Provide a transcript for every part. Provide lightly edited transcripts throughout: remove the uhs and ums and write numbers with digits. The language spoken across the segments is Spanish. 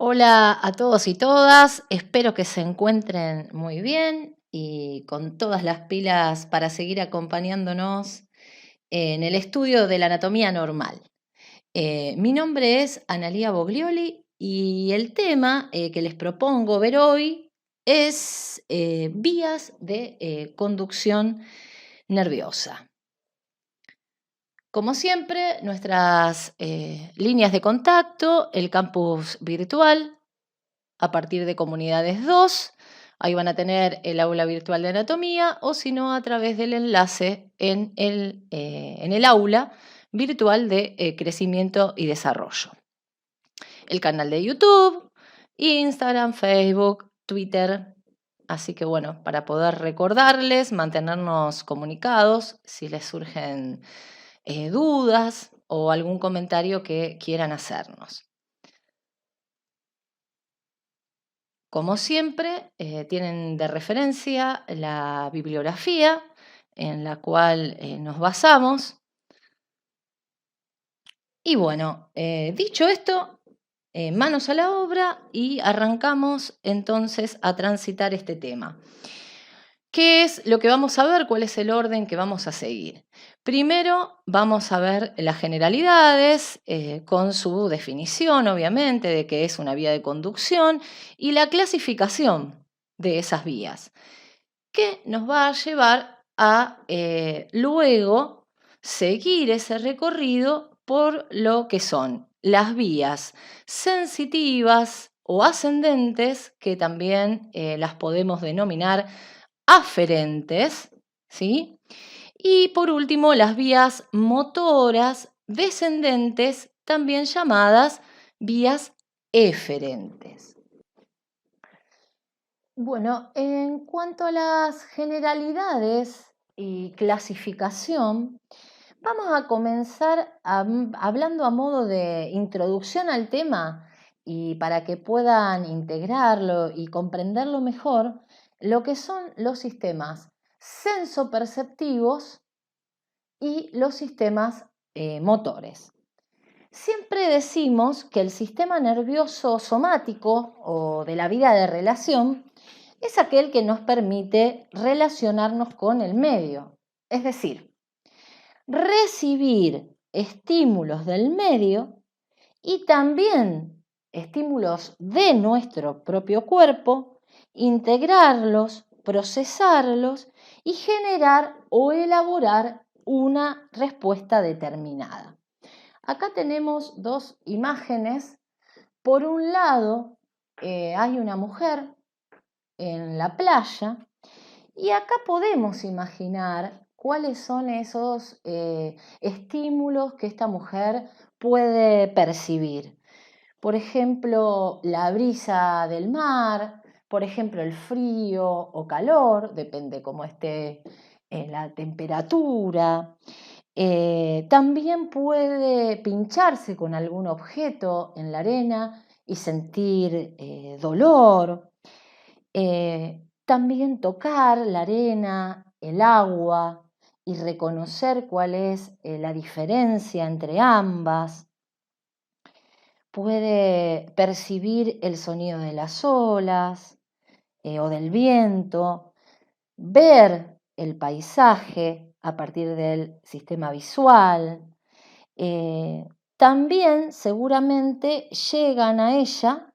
Hola a todos y todas, espero que se encuentren muy bien y con todas las pilas para seguir acompañándonos en el estudio de la anatomía normal. Mi nombre es Analía Boglioli y el tema que les propongo ver hoy es vías de conducción nerviosa. Como siempre, nuestras líneas de contacto, el campus virtual a partir de Comunidades 2. Ahí van a tener el aula virtual de anatomía o si no a través del enlace en el aula virtual de crecimiento y desarrollo. El canal de YouTube, Instagram, Facebook, Twitter. Así que bueno, para poder recordarles, mantenernos comunicados si les surgen dudas o algún comentario que quieran hacernos. Como siempre, tienen de referencia la bibliografía en la cual nos basamos. Y bueno, dicho esto, manos a la obra y arrancamos entonces a transitar este tema. ¿Qué es lo que vamos a ver? ¿Cuál es el orden que vamos a seguir? Primero vamos a ver las generalidades con su definición, obviamente, de qué es una vía de conducción y la clasificación de esas vías, que nos va a llevar a luego seguir ese recorrido por lo que son las vías sensitivas o ascendentes, que también las podemos denominar aferentes, ¿sí? Y por último, las vías motoras descendentes, también llamadas vías eferentes. Bueno, en cuanto a las generalidades y clasificación, vamos a comenzar hablando a modo de introducción al tema y para que puedan integrarlo y comprenderlo mejor, lo que son los sistemas sensoperceptivos y los sistemas motores. Siempre decimos que el sistema nervioso somático o de la vida de relación es aquel que nos permite relacionarnos con el medio, es decir, recibir estímulos del medio y también estímulos de nuestro propio cuerpo, integrarlos, procesarlos y generar o elaborar una respuesta determinada. Acá tenemos dos imágenes. Por un lado, hay una mujer en la playa y acá podemos imaginar cuáles son esos estímulos que esta mujer puede percibir. Por ejemplo, la brisa del mar, por ejemplo, el frío o calor, depende cómo esté la temperatura. También puede pincharse con algún objeto en la arena y sentir dolor. También tocar la arena, el agua y reconocer cuál es la diferencia entre ambas. Puede percibir el sonido de las olas o del viento, ver el paisaje a partir del sistema visual. También seguramente llegan a ella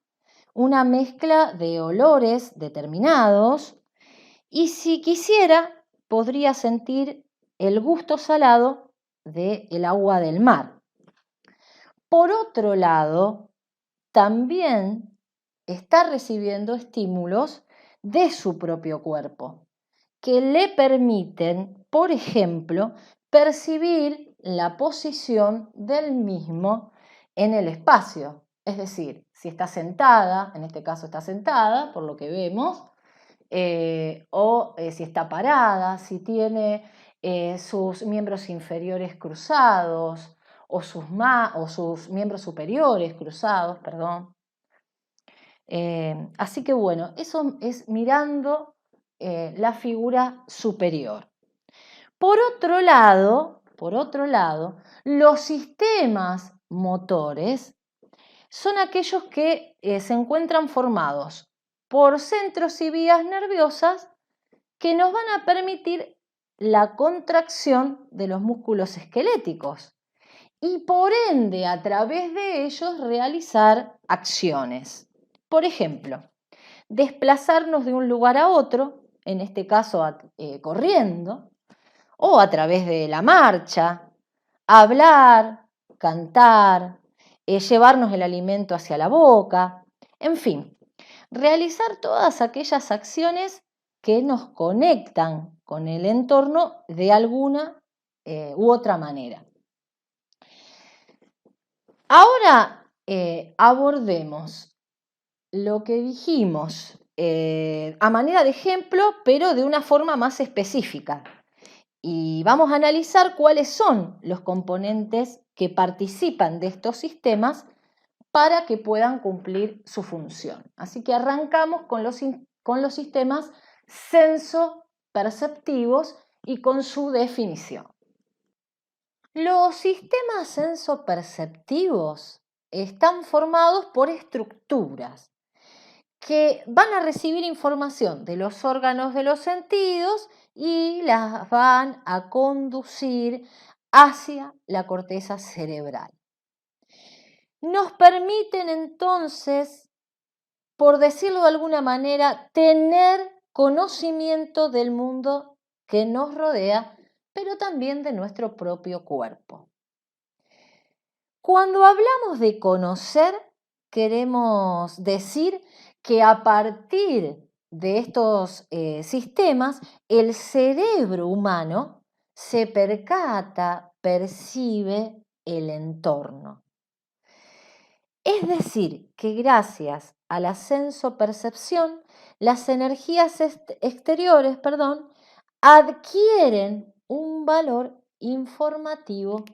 una mezcla de olores determinados y si quisiera podría sentir el gusto salado del agua del mar. Por otro lado, también está recibiendo estímulos de su propio cuerpo que le permiten, por ejemplo, percibir la posición del mismo en el espacio. Es decir, si está sentada, en este caso está sentada, por lo que vemos, o si está parada, si tiene sus miembros inferiores cruzados o sus miembros superiores cruzados, perdón. Así que bueno, eso es mirando la figura superior. Por otro lado, los sistemas motores son aquellos que se encuentran formados por centros y vías nerviosas que nos van a permitir la contracción de los músculos esqueléticos y por ende a través de ellos realizar acciones. Por ejemplo, desplazarnos de un lugar a otro, en este caso corriendo, o a través de la marcha, hablar, cantar, llevarnos el alimento hacia la boca, en fin, realizar todas aquellas acciones que nos conectan con el entorno de alguna u otra manera. Ahora abordemos lo que dijimos a manera de ejemplo, pero de una forma más específica. Y vamos a analizar cuáles son los componentes que participan de estos sistemas para que puedan cumplir su función. Así que arrancamos con los sistemas sensoperceptivos y con su definición. Los sistemas sensoperceptivos están formados por estructuras que van a recibir información de los órganos de los sentidos y las van a conducir hacia la corteza cerebral. Nos permiten entonces, por decirlo de alguna manera, tener conocimiento del mundo que nos rodea, pero también de nuestro propio cuerpo. Cuando hablamos de conocer, queremos decir que a partir de estos sistemas, el cerebro humano se percata, percibe el entorno. Es decir, que gracias a la sensopercepción, las energías exteriores, adquieren un valor informativo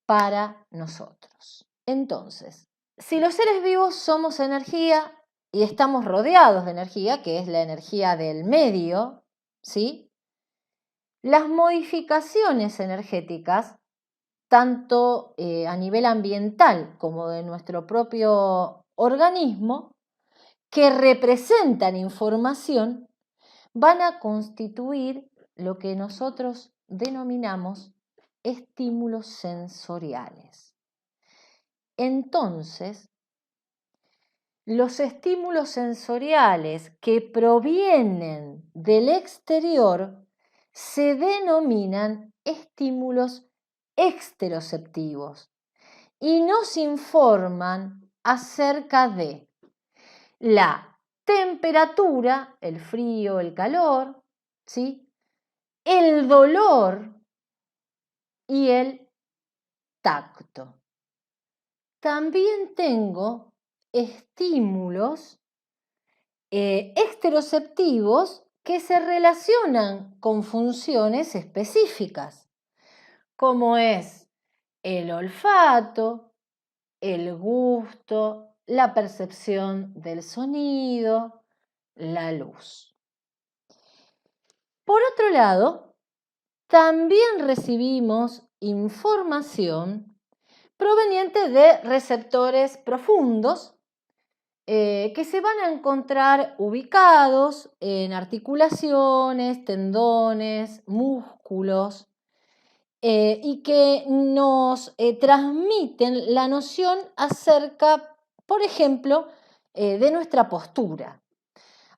para nosotros. Entonces, si los seres vivos somos energía y estamos rodeados de energía, que es la energía del medio, ¿sí? Las modificaciones energéticas, tanto a nivel ambiental como de nuestro propio organismo, que representan información, van a constituir lo que nosotros denominamos estímulos sensoriales. Entonces, los estímulos sensoriales que provienen del exterior se denominan estímulos exteroceptivos y nos informan acerca de la temperatura, el frío, el calor, ¿sí? El dolor y el tacto. También tengo estímulos exteroceptivos que se relacionan con funciones específicas, como es el olfato, el gusto, la percepción del sonido, la luz. Por otro lado, también recibimos información proveniente de receptores profundos que se van a encontrar ubicados en articulaciones, tendones, músculos y que nos transmiten la noción acerca, por ejemplo, de nuestra postura.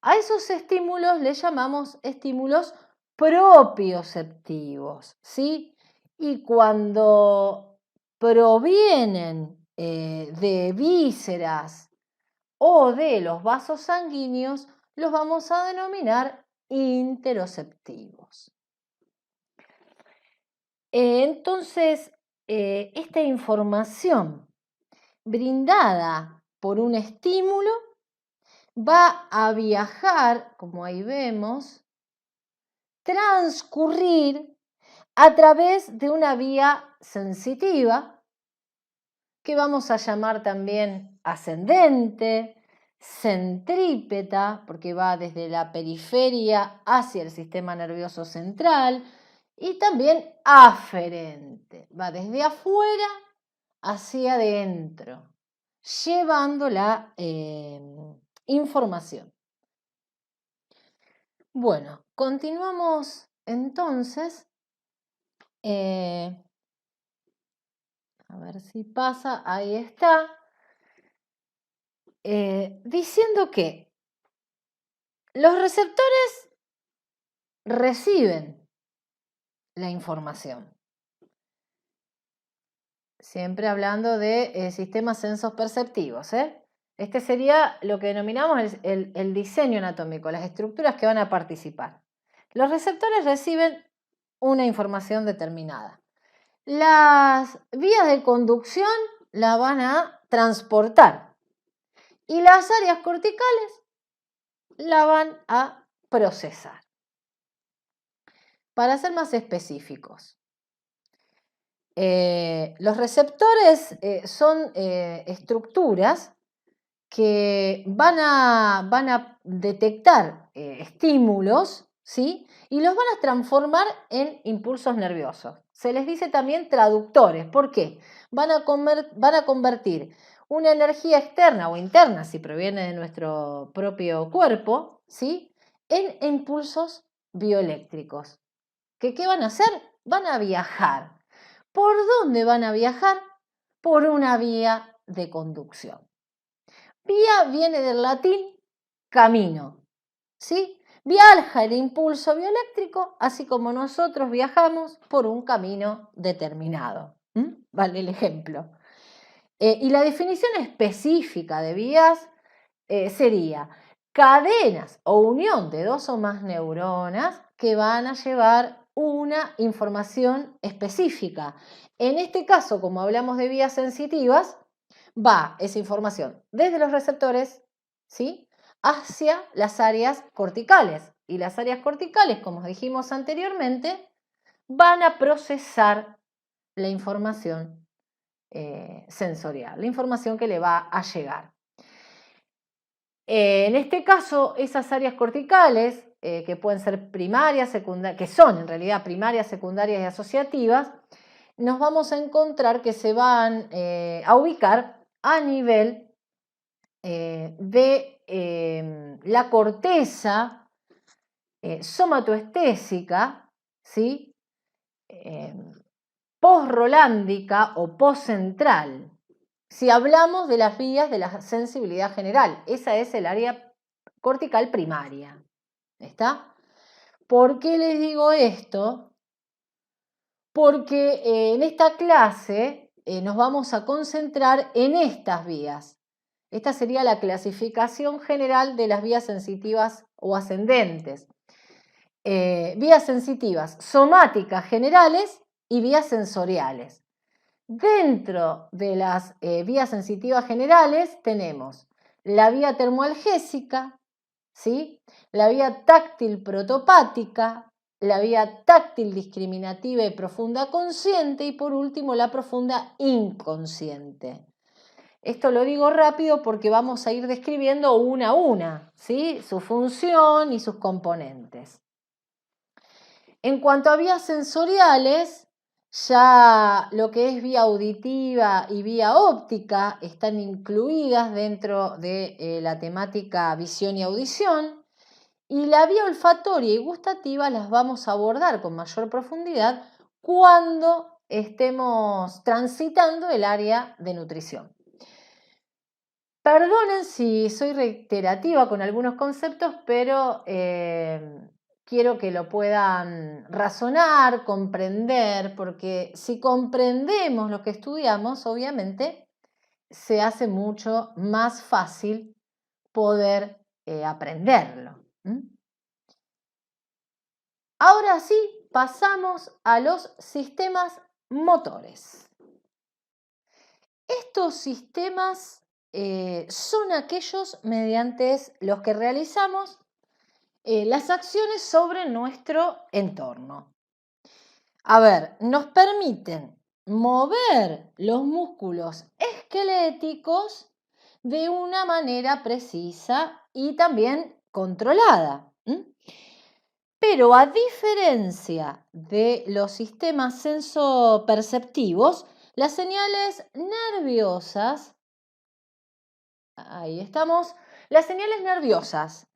A esos estímulos les llamamos estímulos propioceptivos, ¿sí? Y cuando provienen de vísceras o de los vasos sanguíneos, los vamos a denominar interoceptivos. Entonces, esta información brindada por un estímulo va a viajar, como ahí vemos, transcurrir a través de una vía sensitiva, que vamos a llamar también ascendente, centrípeta, porque va desde la periferia hacia el sistema nervioso central, y también aferente, va desde afuera hacia adentro. llevando la información. Bueno, continuamos entonces. A ver si pasa, ahí está. Diciendo que los receptores reciben la información. Siempre hablando de sistemas sensoperceptivos. Este sería lo que denominamos el diseño anatómico, las estructuras que van a participar. Los receptores reciben una información determinada. Las vías de conducción la van a transportar y las áreas corticales la van a procesar. Para ser más específicos, los receptores son estructuras que van a detectar estímulos, ¿sí? Y los van a transformar en impulsos nerviosos. Se les dice también traductores. ¿Por qué? Van a convertir una energía externa o interna, si proviene de nuestro propio cuerpo, ¿sí? En impulsos bioeléctricos. ¿Qué van a hacer? Van a viajar. ¿Por dónde van a viajar? Por una vía de conducción. Vía viene del latín camino, ¿sí? Viaja el impulso bioeléctrico, así como nosotros viajamos por un camino determinado. Vale el ejemplo. Y la definición específica de vías sería cadenas o unión de dos o más neuronas que van a llevar una información específica. En este caso, como hablamos de vías sensitivas, va esa información desde los receptores, ¿sí?, hacia las áreas corticales. Y las áreas corticales, como dijimos anteriormente, van a procesar la información sensorial, la información que le va a llegar. En este caso, esas áreas corticales, que pueden ser primarias, secundarias, que son en realidad primarias, secundarias y asociativas, nos vamos a encontrar que se van a ubicar a nivel de la corteza somatoestésica, ¿sí? Postrolándica o postcentral. Si hablamos de las vías de la sensibilidad general, esa es el área cortical primaria. ¿Está? ¿Por qué les digo esto? Porque en esta clase nos vamos a concentrar en estas vías. Esta sería la clasificación general de las vías sensitivas o ascendentes. Vías sensitivas somáticas generales y vías sensoriales. Dentro de las vías sensitivas generales tenemos la vía termoalgésica, ¿sí?, la vía táctil protopática, la vía táctil discriminativa y profunda consciente y por último la profunda inconsciente. Esto lo digo rápido porque vamos a ir describiendo una a una, ¿sí?, su función y sus componentes. En cuanto a vías sensoriales, ya lo que es vía auditiva y vía óptica están incluidas dentro de la temática visión y audición, y la vía olfatoria y gustativa las vamos a abordar con mayor profundidad cuando estemos transitando el área de nutrición. Perdonen si soy reiterativa con algunos conceptos, pero quiero que lo puedan razonar, comprender, porque si comprendemos lo que estudiamos, obviamente se hace mucho más fácil poder aprenderlo. Ahora sí, pasamos a los sistemas motores. Estos sistemas son aquellos mediante los que realizamos las acciones sobre nuestro entorno. A ver, nos permiten mover los músculos esqueléticos de una manera precisa y también controlada. Pero a diferencia de los sistemas sensoperceptivos, las señales nerviosas Ahí estamos. Las señales nerviosas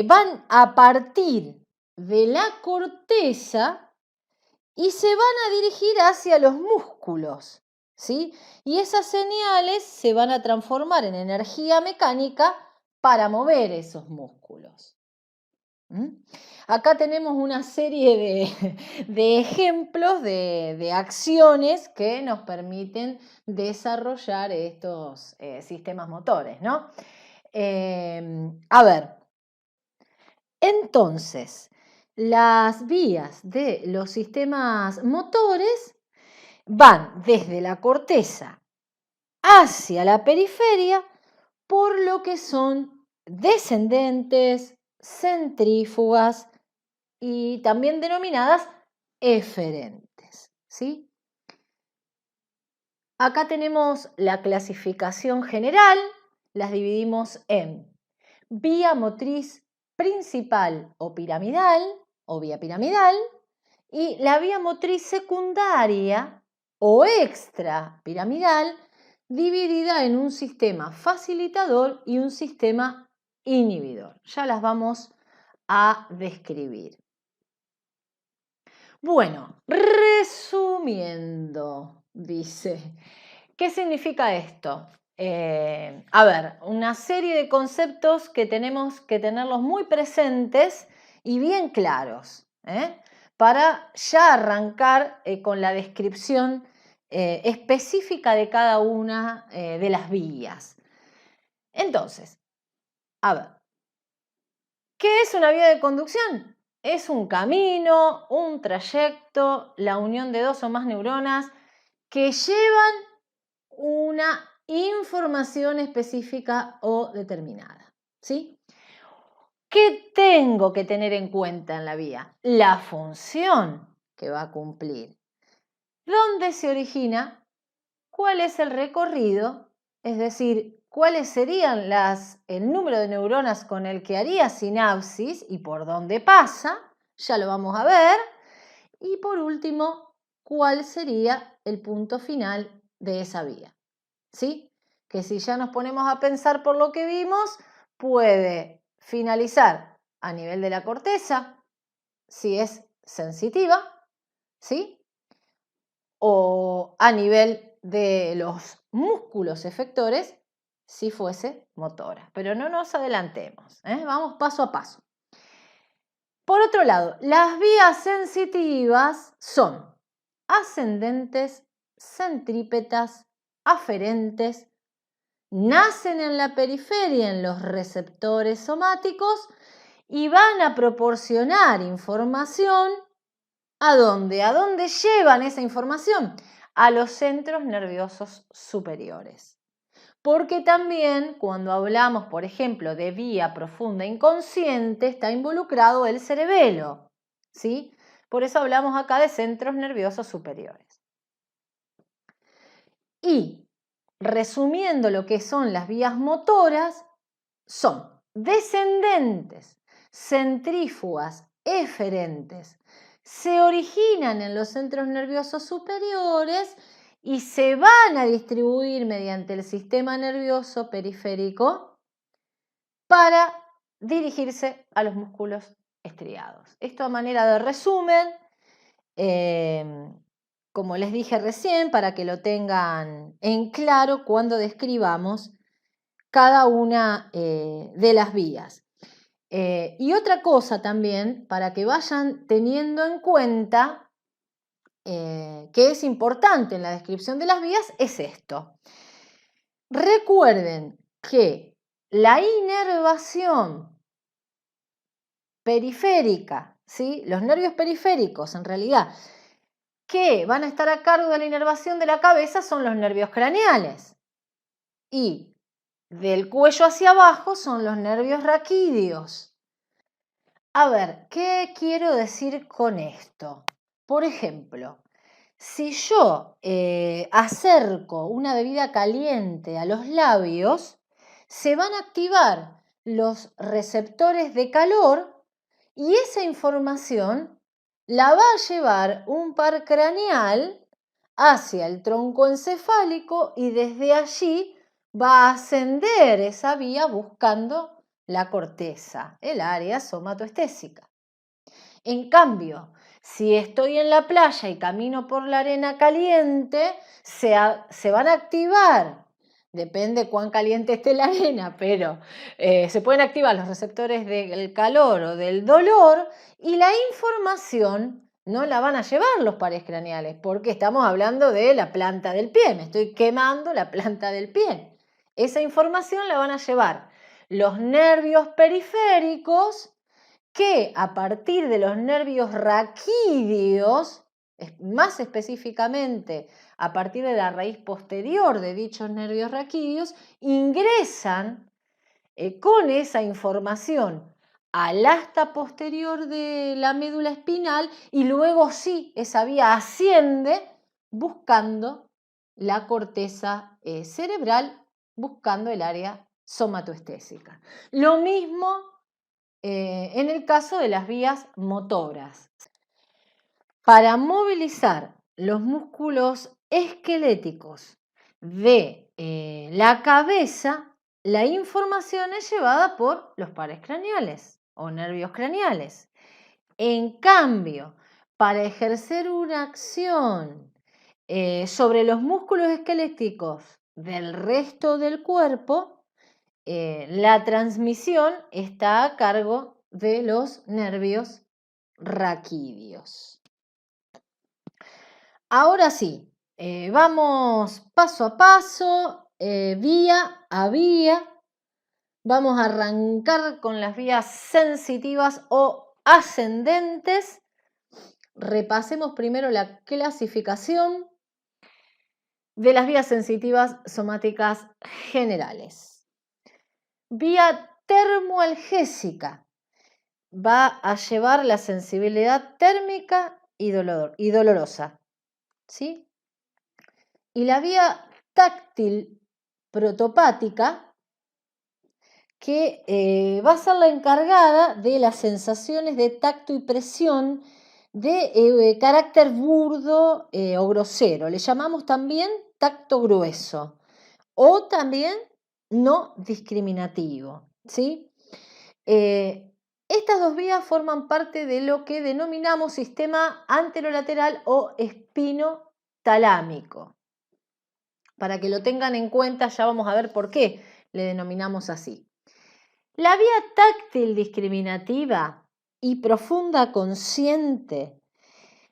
van a partir de la corteza y se van a dirigir hacia los músculos, ¿sí? Y esas señales se van a transformar en energía mecánica para mover esos músculos. Acá tenemos una serie de ejemplos de acciones que nos permiten desarrollar estos sistemas motores, ¿no? A ver, entonces, las vías de los sistemas motores van desde la corteza hacia la periferia, por lo que son descendentes, centrífugas y también denominadas eferentes, ¿sí? Acá tenemos la clasificación general, las dividimos en vía motriz principal o piramidal o vía piramidal y la vía motriz secundaria o extrapiramidal, dividida en un sistema facilitador y un sistema inhibidor. Ya las vamos a describir. Bueno, resumiendo, dice, ¿qué significa esto? A ver, una serie de conceptos que tenemos que tenerlos muy presentes y bien claros, para ya arrancar con la descripción específica de cada una de las vías. Entonces, a ver, ¿qué es una vía de conducción? Es un camino, un trayecto, la unión de dos o más neuronas que llevan una información específica o determinada, ¿sí? ¿Qué tengo que tener en cuenta en la vía? La función que va a cumplir. ¿Dónde se origina? ¿Cuál es el recorrido? Es decir, ¿cuáles serían el número de neuronas con el que haría sinapsis y por dónde pasa? Ya lo vamos a ver. Y por último, ¿cuál sería el punto final de esa vía? ¿Sí? Que si ya nos ponemos a pensar por lo que vimos, puede finalizar a nivel de la corteza, si es sensitiva, ¿sí? O a nivel de los músculos efectores, si fuese motora. Pero no nos adelantemos, vamos paso a paso. Por otro lado, las vías sensitivas son ascendentes, centrípetas, aferentes, nacen en la periferia en los receptores somáticos y van a proporcionar información. ¿A dónde? ¿A dónde llevan esa información? A los centros nerviosos superiores. Porque también cuando hablamos, por ejemplo, de vía profunda inconsciente, está involucrado el cerebelo, ¿sí? Por eso hablamos acá de centros nerviosos superiores. Y resumiendo lo que son las vías motoras, son descendentes, centrífugas, eferentes. Se originan en los centros nerviosos superiores y se van a distribuir mediante el sistema nervioso periférico para dirigirse a los músculos estriados. Esto a manera de resumen, como les dije recién, para que lo tengan en claro cuando describamos cada una de las vías. Y otra cosa también, para que vayan teniendo en cuenta que es importante en la descripción de las vías, es esto. Recuerden que la inervación periférica, ¿sí? Los nervios periféricos en realidad que van a estar a cargo de la inervación de la cabeza son los nervios craneales y del cuello hacia abajo son los nervios raquídeos. A ver, ¿qué quiero decir con esto? Por ejemplo, si yo acerco una bebida caliente a los labios, se van a activar los receptores de calor y esa información la va a llevar un par craneal hacia el tronco encefálico y desde allí va a ascender esa vía buscando la corteza, el área somatoestésica. En cambio, si estoy en la playa y camino por la arena caliente, se van a activar, depende cuán caliente esté la arena, pero se pueden activar los receptores del calor o del dolor y la información no la van a llevar los pares craneales, porque estamos hablando de la planta del pie, me estoy quemando la planta del pie. Esa información la van a llevar los nervios periféricos, que a partir de los nervios raquídeos, más específicamente a partir de la raíz posterior de dichos nervios raquídeos, ingresan con esa información al asta posterior de la médula espinal y luego sí, esa vía asciende buscando la corteza cerebral, buscando el área somatoestésica. Lo mismo en el caso de las vías motoras. Para movilizar los músculos esqueléticos de la cabeza, la información es llevada por los pares craneales o nervios craneales. En cambio, para ejercer una acción sobre los músculos esqueléticos del resto del cuerpo, la transmisión está a cargo de los nervios raquídeos. Ahora sí, vamos paso a paso, vía a vía. Vamos a arrancar con las vías sensitivas o ascendentes. Repasemos primero la clasificación de las vías sensitivas somáticas generales. Vía termoalgésica va a llevar la sensibilidad térmica y dolorosa, ¿sí? Y la vía táctil protopática, que va a ser la encargada de las sensaciones de tacto y presión de carácter burdo o grosero. Le llamamos también tacto grueso o también no discriminativo, ¿sí? Estas dos vías forman parte de lo que denominamos sistema anterolateral o espinotalámico. Para que lo tengan en cuenta, ya vamos a ver por qué le denominamos así. La vía táctil discriminativa y profunda consciente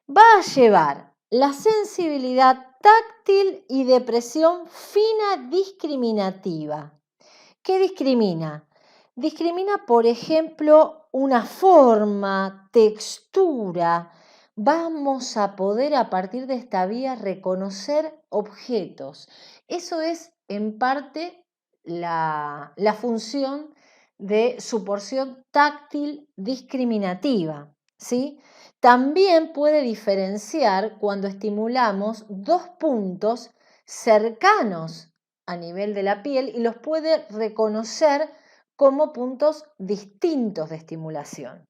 va a llevar la sensibilidad táctil y de presión fina discriminativa. ¿Qué discrimina? Discrimina, por ejemplo, una forma, textura. Vamos a poder a partir de esta vía reconocer objetos. Eso es en parte la función de su porción táctil discriminativa, ¿sí? También puede diferenciar cuando estimulamos dos puntos cercanos a nivel de la piel y los puede reconocer como puntos distintos de estimulación.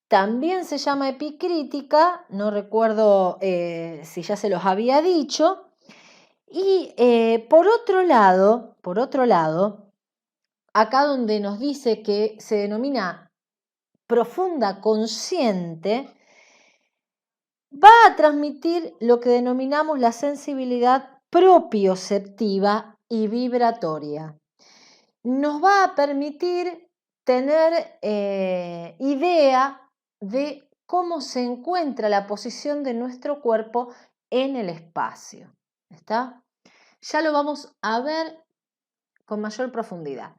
También se llama epicrítica, no recuerdo si ya se los había dicho. Y por otro lado, acá donde nos dice que se denomina profunda consciente, va a transmitir lo que denominamos la sensibilidad propioceptiva y vibratoria. Nos va a permitir tener idea de cómo se encuentra la posición de nuestro cuerpo en el espacio. ¿Está? Ya lo vamos a ver con mayor profundidad.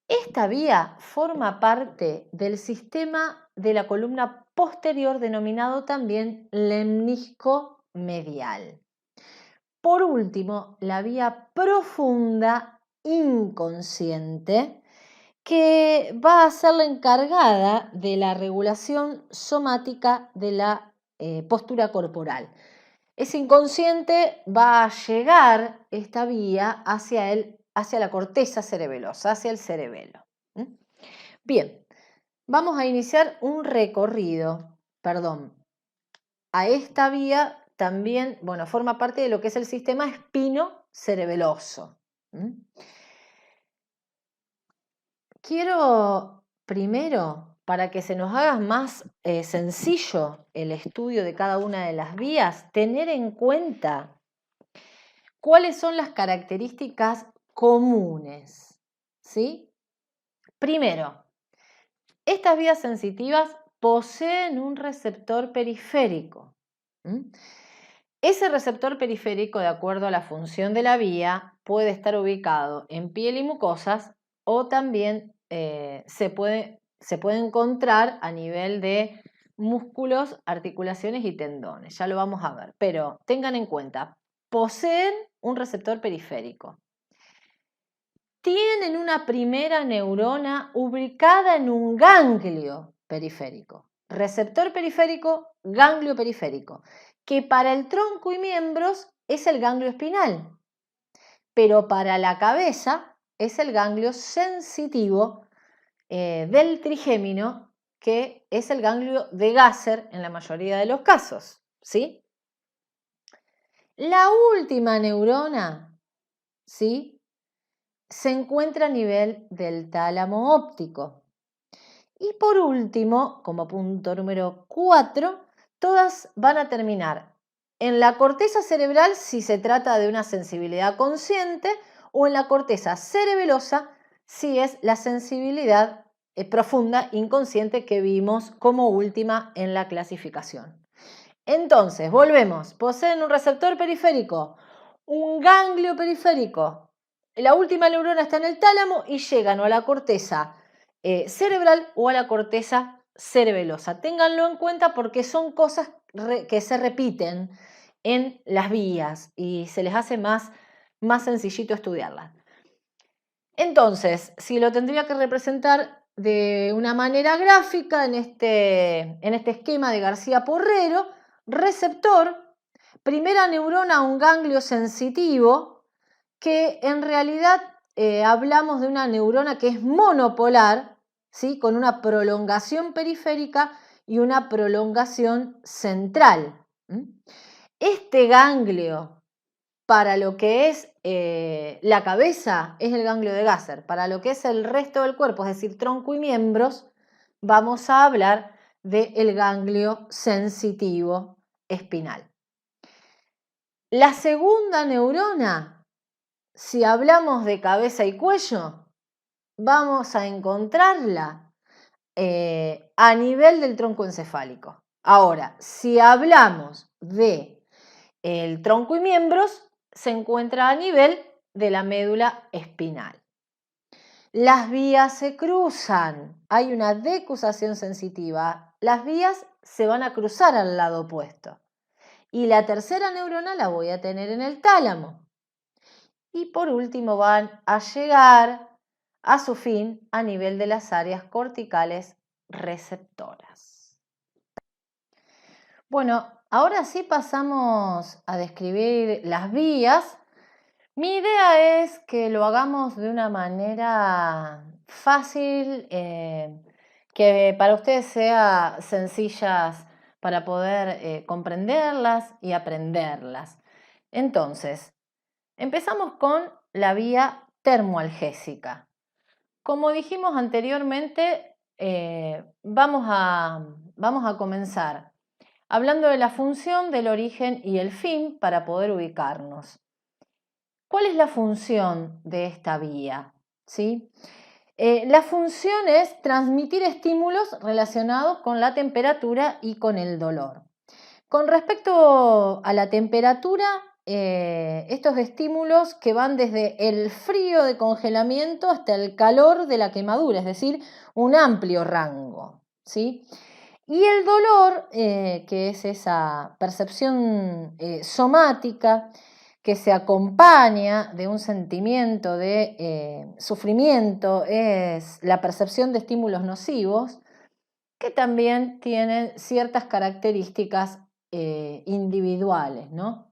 Esta vía forma parte del sistema de la columna posterior denominado también lemnisco medial. Por último, la vía profunda inconsciente, que va a ser la encargada de la regulación somática de la postura corporal. Ese inconsciente va a llegar esta vía hacia la corteza cerebelosa, hacia el cerebelo. Bien, vamos a iniciar un recorrido, a esta vía también, forma parte de lo que es el sistema cerebeloso. Quiero primero, para que se nos haga más sencillo el estudio de cada una de las vías, tener en cuenta cuáles son las características comunes, ¿sí? Primero, estas vías sensitivas poseen un receptor periférico. Ese receptor periférico, de acuerdo a la función de la vía, puede estar ubicado en piel y mucosas o también se puede encontrar a nivel de músculos, articulaciones y tendones. Ya lo vamos a ver, pero tengan en cuenta, poseen un receptor periférico. Tienen una primera neurona ubicada en un ganglio periférico. Receptor periférico, ganglio periférico, que para el tronco y miembros es el ganglio espinal, pero para la cabeza es el ganglio sensitivo del trigémino, que es el ganglio de Gasser en la mayoría de los casos, ¿sí? La última neurona, ¿sí?, se encuentra a nivel del tálamo óptico. Y por último, como punto número 4, todas van a terminar en la corteza cerebral si se trata de una sensibilidad consciente o en la corteza cerebelosa si es la sensibilidad profunda inconsciente que vimos como última en la clasificación. Entonces, volvemos. Poseen un receptor periférico, un ganglio periférico. La última neurona está en el tálamo y llegan o a la corteza cerebral o a la corteza cerebelosa. Ténganlo en cuenta porque son cosas que se repiten en las vías y se les hace más sencillito estudiarlas. Entonces, si lo tendría que representar de una manera gráfica en este esquema de García Porrero, receptor, primera neurona, un ganglio sensitivo, que en realidad hablamos de una neurona que es monopolar, ¿sí?, con una prolongación periférica y una prolongación central. Este ganglio, para lo que es la cabeza, es el ganglio de Gasser. Para lo que es el resto del cuerpo, es decir, tronco y miembros, vamos a hablar del ganglio sensitivo espinal. La segunda neurona, si hablamos de cabeza y cuello, vamos a encontrarla a nivel del tronco encefálico. Ahora, si hablamos de el tronco y miembros, se encuentra a nivel de la médula espinal. Las vías se cruzan, hay una decusación sensitiva, las vías se van a cruzar al lado opuesto. Y la tercera neurona la voy a tener en el tálamo. Y por último van a llegar a su fin a nivel de las áreas corticales receptoras. Bueno, ahora sí pasamos a describir las vías. Mi idea es que lo hagamos de una manera fácil, que para ustedes sea sencillas para poder comprenderlas y aprenderlas. Entonces, empezamos con la vía termoalgésica. Como dijimos anteriormente, vamos a comenzar hablando de la función, del origen y el fin para poder ubicarnos. ¿Cuál es la función de esta vía? ¿Sí? La función es transmitir estímulos relacionados con la temperatura y con el dolor. Con respecto a la temperatura, estos estímulos que van desde el frío de congelamiento hasta el calor de la quemadura, es decir, un amplio rango, ¿sí? Y el dolor, que es esa percepción somática que se acompaña de un sentimiento de sufrimiento, es la percepción de estímulos nocivos, que también tienen ciertas características individuales, ¿no?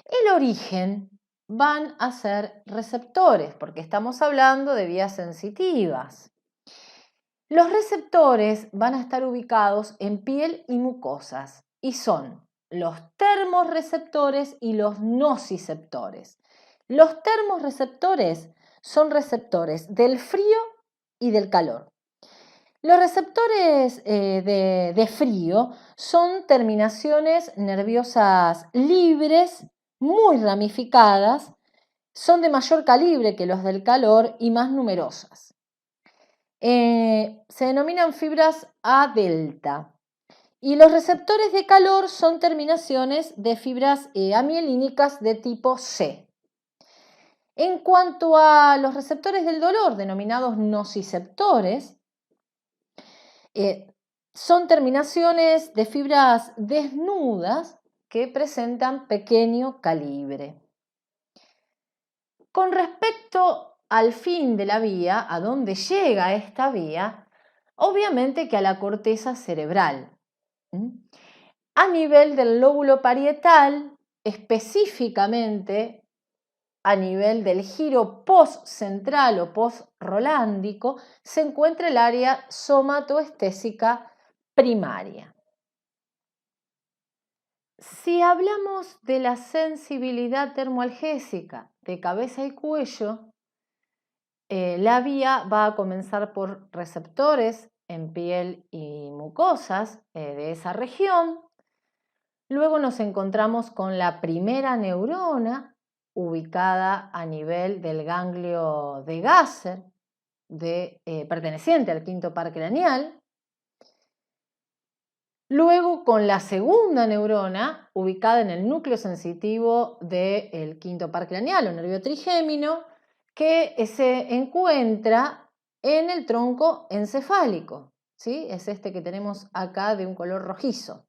El origen van a ser receptores, porque estamos hablando de vías sensitivas. Los receptores van a estar ubicados en piel y mucosas y son los termorreceptores y los nociceptores. Los termorreceptores son receptores del frío y del calor. Los receptores de frío son terminaciones nerviosas libres, muy ramificadas, son de mayor calibre que los del calor y más numerosas. Se denominan fibras A delta. Y los receptores de calor son terminaciones de fibras amielínicas de tipo C. En cuanto a los receptores del dolor, denominados nociceptores, son terminaciones de fibras desnudas que presentan pequeño calibre. Con respecto al fin de la vía, a dónde llega esta vía, obviamente que a la corteza cerebral. A nivel del lóbulo parietal, específicamente a nivel del giro postcentral o postrolándico, se encuentra el área somatoestésica primaria. Si hablamos de la sensibilidad termoalgésica de cabeza y cuello, la vía va a comenzar por receptores en piel y mucosas de esa región. Luego nos encontramos con la primera neurona ubicada a nivel del ganglio de Gasser, perteneciente al quinto par craneal. Luego con la segunda neurona ubicada en el núcleo sensitivo del quinto par craneal o nervio trigémino, que se encuentra en el tronco encefálico, ¿sí? Es este que tenemos acá de un color rojizo.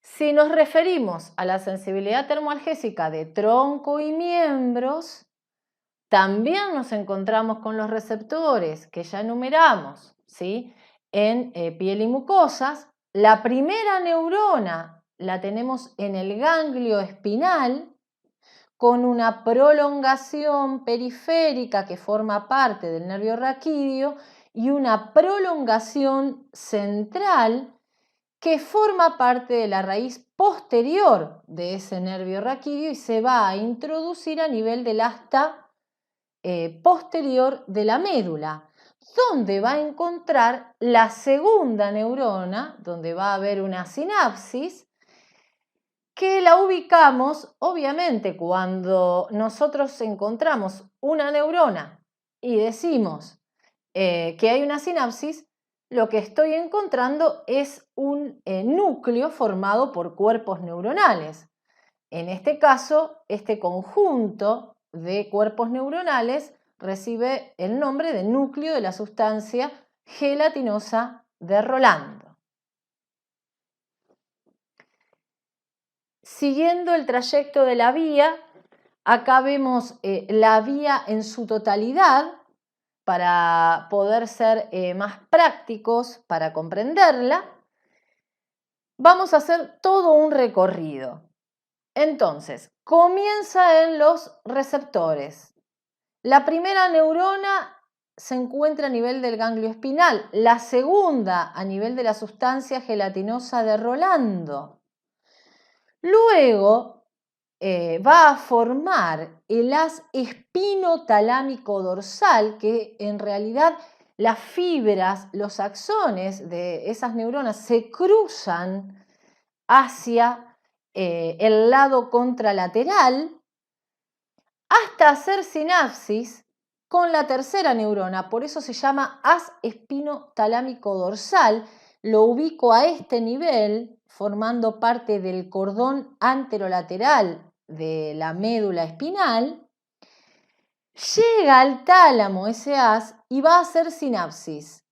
Si nos referimos a la sensibilidad termoalgésica de tronco y miembros, también nos encontramos con los receptores que ya enumeramos, ¿sí? En piel y mucosas. La primera neurona la tenemos en el ganglio espinal, con una prolongación periférica que forma parte del nervio raquídeo y una prolongación central que forma parte de la raíz posterior de ese nervio raquídeo y se va a introducir a nivel del asta posterior de la médula, donde va a encontrar la segunda neurona, donde va a haber una sinapsis, que la ubicamos, obviamente, cuando nosotros encontramos una neurona y decimos que hay una sinapsis, lo que estoy encontrando es un núcleo formado por cuerpos neuronales. En este caso, este conjunto de cuerpos neuronales recibe el nombre de núcleo de la sustancia gelatinosa de Rolando. Siguiendo el trayecto de la vía, acá vemos la vía en su totalidad para poder ser más prácticos para comprenderla. Vamos a hacer todo un recorrido. Entonces, comienza en los receptores. La primera neurona se encuentra a nivel del ganglio espinal, la segunda a nivel de la sustancia gelatinosa de Rolando. Luego va a formar el haz espinotalámico dorsal, que en realidad las fibras, los axones de esas neuronas se cruzan hacia el lado contralateral hasta hacer sinapsis con la tercera neurona. Por eso se llama haz espinotalámico dorsal. Lo ubico a este nivel, formando parte del cordón anterolateral de la médula espinal. Llega al tálamo ese haz y va a hacer sinapsis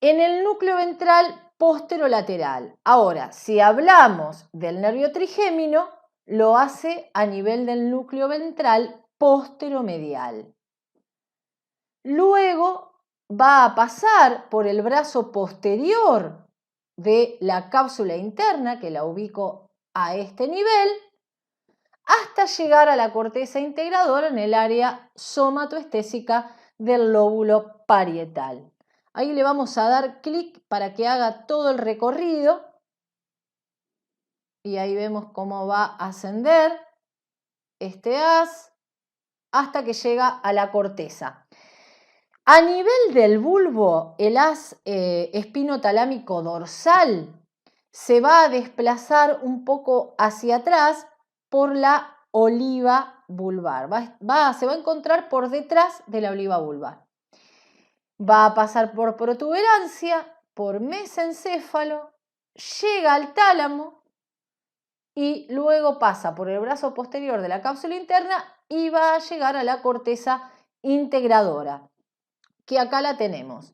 en el núcleo ventral posterolateral. Ahora, si hablamos del nervio trigémino, lo hace a nivel del núcleo ventral posteromedial. Luego va a pasar por el brazo posterior de la cápsula interna, que la ubico a este nivel, hasta llegar a la corteza integradora en el área somatoestésica del lóbulo parietal. Ahí le vamos a dar clic para que haga todo el recorrido. Y ahí vemos cómo va a ascender este haz hasta que llega a la corteza. A nivel del bulbo, el haz espinotalámico dorsal se va a desplazar un poco hacia atrás por la oliva vulvar. Se va a encontrar por detrás de la oliva vulvar. Va a pasar por protuberancia, por mesencéfalo, llega al tálamo y luego pasa por el brazo posterior de la cápsula interna y va a llegar a la corteza integradora, que acá la tenemos.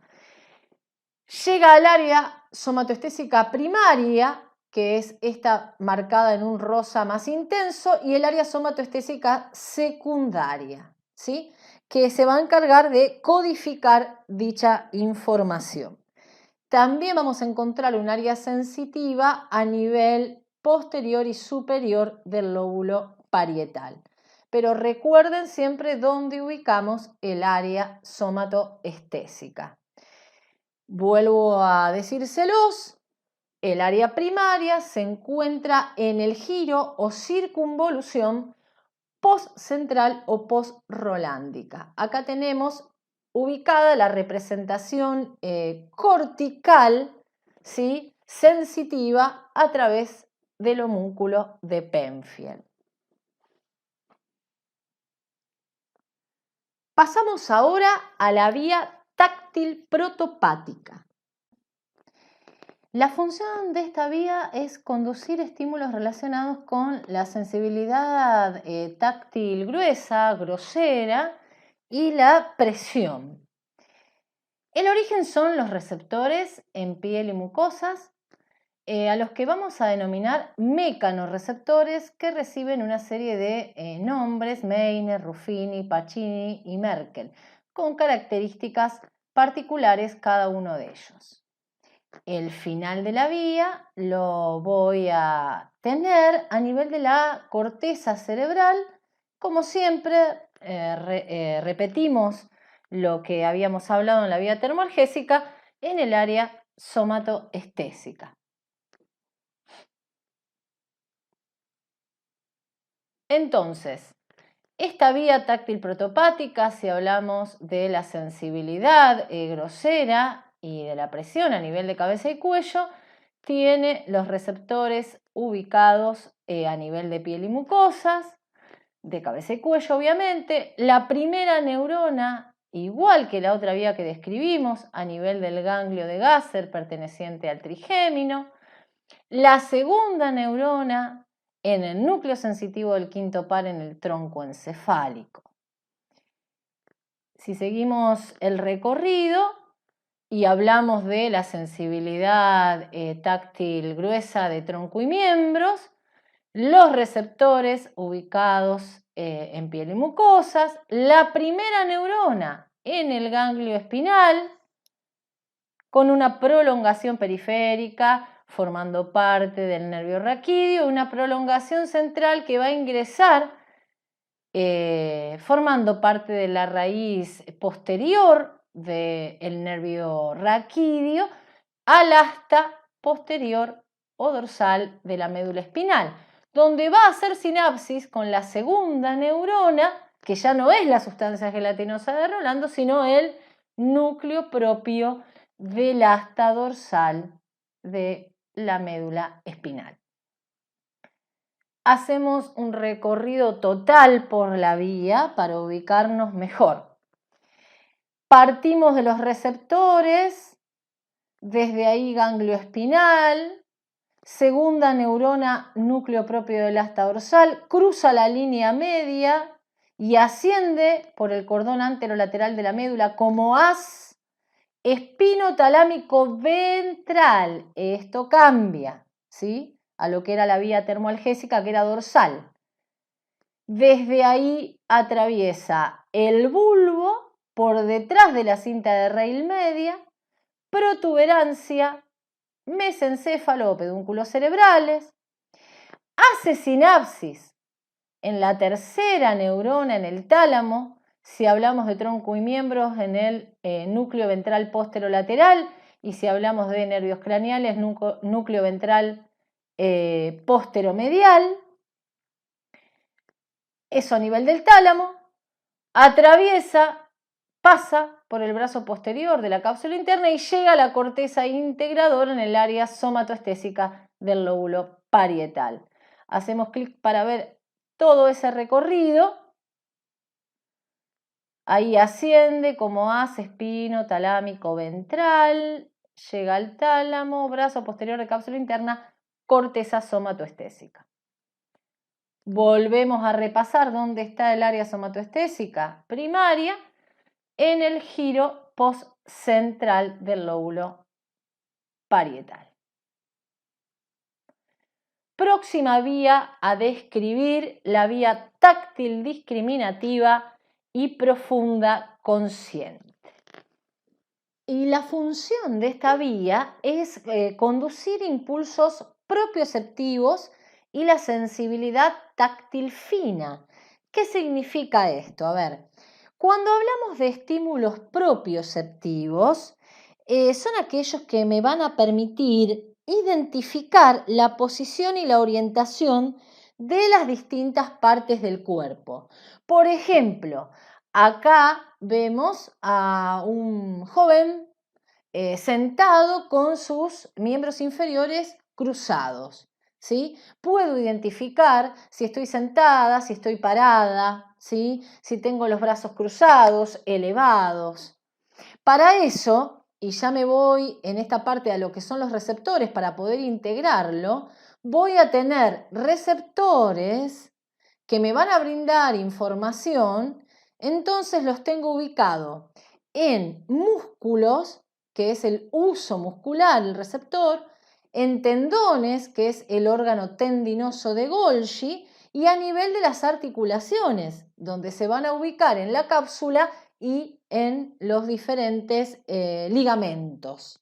Llega al área somatoestésica primaria, que es esta marcada en un rosa más intenso, y el área somatoestésica secundaria, ¿sí?, que se va a encargar de codificar dicha información. También vamos a encontrar un área sensitiva a nivel posterior y superior del lóbulo parietal. Pero recuerden siempre dónde ubicamos el área somatoestésica. Vuelvo a decírselos, el área primaria se encuentra en el giro o circunvolución postcentral o postrolándica. Acá tenemos ubicada la representación cortical, ¿sí?, sensitiva a través del homúnculo de Penfield. Pasamos ahora a la vía táctil protopática. La función de esta vía es conducir estímulos relacionados con la sensibilidad táctil gruesa, grosera y la presión. El origen son los receptores en piel y mucosas, a los que vamos a denominar mecanorreceptores, que reciben una serie de nombres: Meiner, Ruffini, Pacini y Merkel, con características particulares cada uno de ellos. El final de la vía lo voy a tener a nivel de la corteza cerebral. Como siempre, repetimos lo que habíamos hablado en la vía termoalgésica en el área somatoestésica. Entonces, esta vía táctil protopática, si hablamos de la sensibilidad grosera y de la presión a nivel de cabeza y cuello, tiene los receptores ubicados a nivel de piel y mucosas, de cabeza y cuello obviamente. La primera neurona, igual que la otra vía que describimos, a nivel del ganglio de Gasser perteneciente al trigémino. La segunda neurona en el núcleo sensitivo del quinto par en el tronco encefálico. Si seguimos el recorrido y hablamos de la sensibilidad táctil gruesa de tronco y miembros, los receptores ubicados en piel y mucosas, la primera neurona en el ganglio espinal, con una prolongación periférica formando parte del nervio raquídeo, una prolongación central que va a ingresar formando parte de la raíz posterior del nervio raquídeo al asta posterior o dorsal de la médula espinal, donde va a hacer sinapsis con la segunda neurona, que ya no es la sustancia gelatinosa de Rolando, sino el núcleo propio del asta dorsal de la médula espinal. Hacemos un recorrido total por la vía para ubicarnos mejor. Partimos de los receptores, desde ahí ganglio espinal, segunda neurona, núcleo propio del asta dorsal, cruza la línea media y asciende por el cordón anterolateral de la médula como haz espinotalámico ventral. Esto cambia, ¿sí?, a lo que era la vía termoalgésica, que era dorsal. Desde ahí atraviesa el bulbo por detrás de la cinta de raíl media, protuberancia, mesencéfalo o pedúnculos cerebrales, hace sinapsis en la tercera neurona en el tálamo, Si hablamos de tronco y miembros, en el núcleo ventral posterolateral, y si hablamos de nervios craneales, núcleo ventral posteromedial. Eso a nivel del tálamo. Pasa por el brazo posterior de la cápsula interna y llega a la corteza integradora en el área somatoestésica del lóbulo parietal. Hacemos clic para ver todo ese recorrido. Ahí asciende como haz espino talámico ventral, llega al tálamo, brazo posterior de cápsula interna, corteza somatoestésica. Volvemos a repasar dónde está el área somatoestésica primaria en el giro postcentral del lóbulo parietal. Próxima vía a describir, la vía táctil discriminativa y profunda consciente. Y la función de esta vía es conducir impulsos propioceptivos y la sensibilidad táctil fina. ¿Qué significa esto? A ver, cuando hablamos de estímulos propioceptivos, son aquellos que me van a permitir identificar la posición y la orientación de las distintas partes del cuerpo. Por ejemplo, acá vemos a un joven sentado con sus miembros inferiores cruzados. ¿Sí? Puedo identificar si estoy sentada, si estoy parada, ¿sí? Si tengo los brazos cruzados, elevados. Para eso, y ya me voy en esta parte a lo que son los receptores para poder integrarlo, voy a tener receptores que me van a brindar información, entonces los tengo ubicados en músculos, que es el uso muscular, el receptor, en tendones, que es el órgano tendinoso de Golgi, y a nivel de las articulaciones, donde se van a ubicar en la cápsula y en los diferentes ligamentos.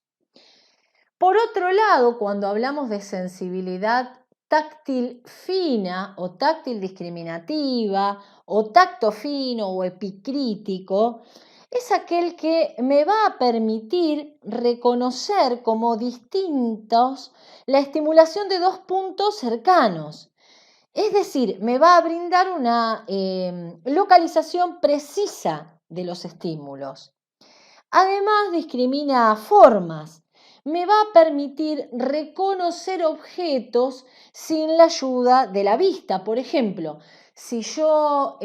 Por otro lado, cuando hablamos de sensibilidad táctil fina o táctil discriminativa o tacto fino o epicrítico, es aquel que me va a permitir reconocer como distintos la estimulación de dos puntos cercanos. Es decir, me va a brindar una localización precisa de los estímulos. Además, discrimina formas. Me va a permitir reconocer objetos sin la ayuda de la vista. Por ejemplo, si yo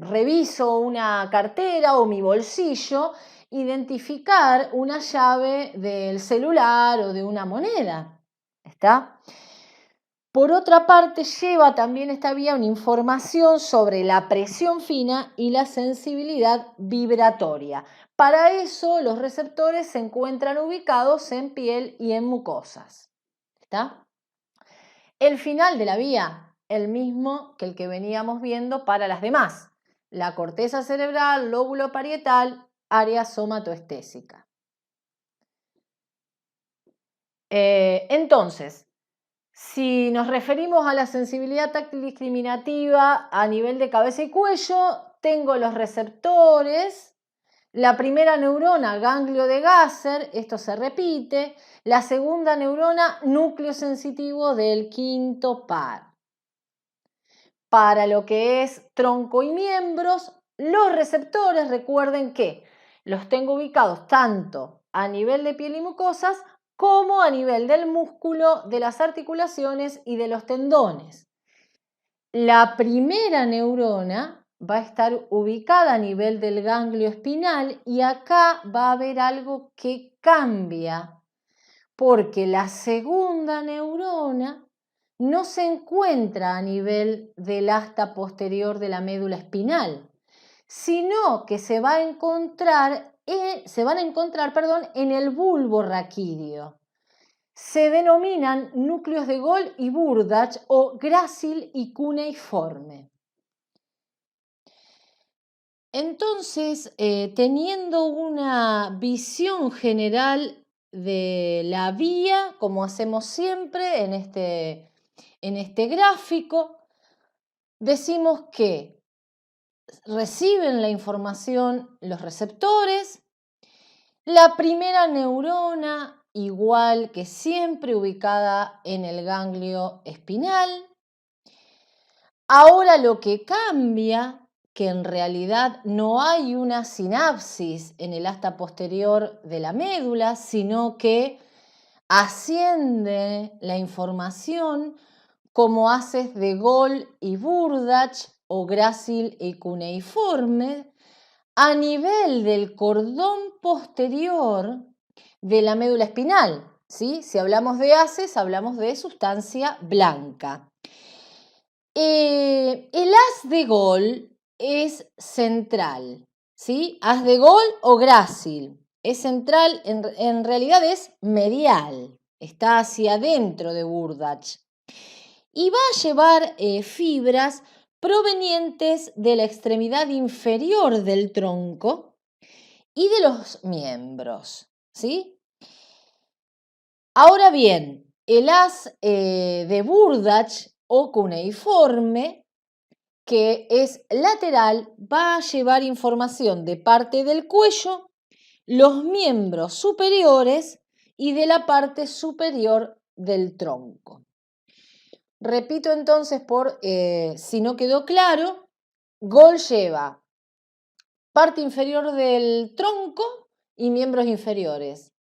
reviso una cartera o mi bolsillo, identificar una llave del celular o de una moneda. ¿Está? Por otra parte, lleva también esta vía una información sobre la presión fina y la sensibilidad vibratoria. Para eso, los receptores se encuentran ubicados en piel y en mucosas. ¿Está? El final de la vía, el mismo que el que veníamos viendo para las demás. La corteza cerebral, lóbulo parietal, área somatoestésica. Entonces, si nos referimos a la sensibilidad táctil discriminativa a nivel de cabeza y cuello, tengo los receptores, la primera neurona, ganglio de Gasser, esto se repite, la segunda neurona, núcleo sensitivo del quinto par. Para lo que es tronco y miembros, los receptores, recuerden que los tengo ubicados tanto a nivel de piel y mucosas como a nivel del músculo, de las articulaciones y de los tendones. La primera neurona va a estar ubicada a nivel del ganglio espinal y acá va a haber algo que cambia, porque la segunda neurona no se encuentra a nivel del asta posterior de la médula espinal, sino que se van a encontrar en el bulbo raquídeo. Se denominan núcleos de Gold y Burdach o grácil y cuneiforme. Entonces, teniendo una visión general de la vía, como hacemos siempre en este gráfico, decimos que reciben la información los receptores. La primera neurona, igual que siempre, ubicada en el ganglio espinal. Ahora lo que cambia, que en realidad no hay una sinapsis en el asta posterior de la médula, sino que asciende la información como haces de Gold y Burdach o grácil y cuneiforme a nivel del cordón posterior de la médula espinal. ¿Sí? Si hablamos de haces, hablamos de sustancia blanca. El haz de Gold es central, ¿sí? Haz de Gold o grácil. Es central, en realidad es medial, está hacia adentro de Burdach. Y va a llevar fibras provenientes de la extremidad inferior del tronco y de los miembros, ¿sí? Ahora bien, el haz de Burdach o cuneiforme, que es lateral, va a llevar información de parte del cuello, los miembros superiores y de la parte superior del tronco. Repito entonces por si no quedó claro, Gold lleva parte inferior del tronco y miembros inferiores.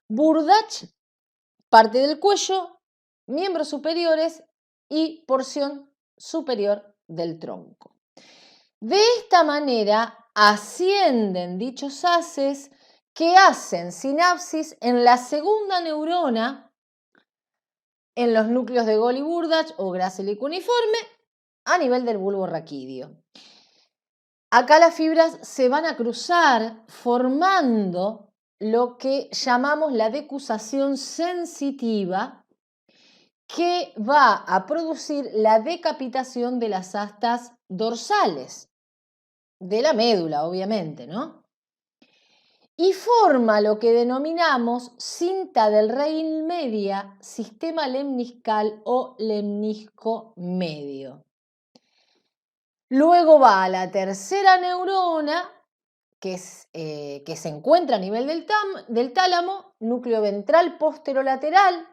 Burdach, parte del cuello, miembros superiores y porción superior del tronco. De esta manera ascienden dichos haces que hacen sinapsis en la segunda neurona en los núcleos de Gold y Burdach o grácil y cuneiforme a nivel del bulbo raquídeo. Acá las fibras se van a cruzar formando lo que llamamos la decusación sensitiva, que va a producir la decapitación de las astas dorsales, de la médula, obviamente, ¿no? Y forma lo que denominamos cinta del raíl media, sistema lemniscal o lemnisco medio. Luego va a la tercera neurona, que se encuentra a nivel del tálamo, núcleo ventral posterolateral,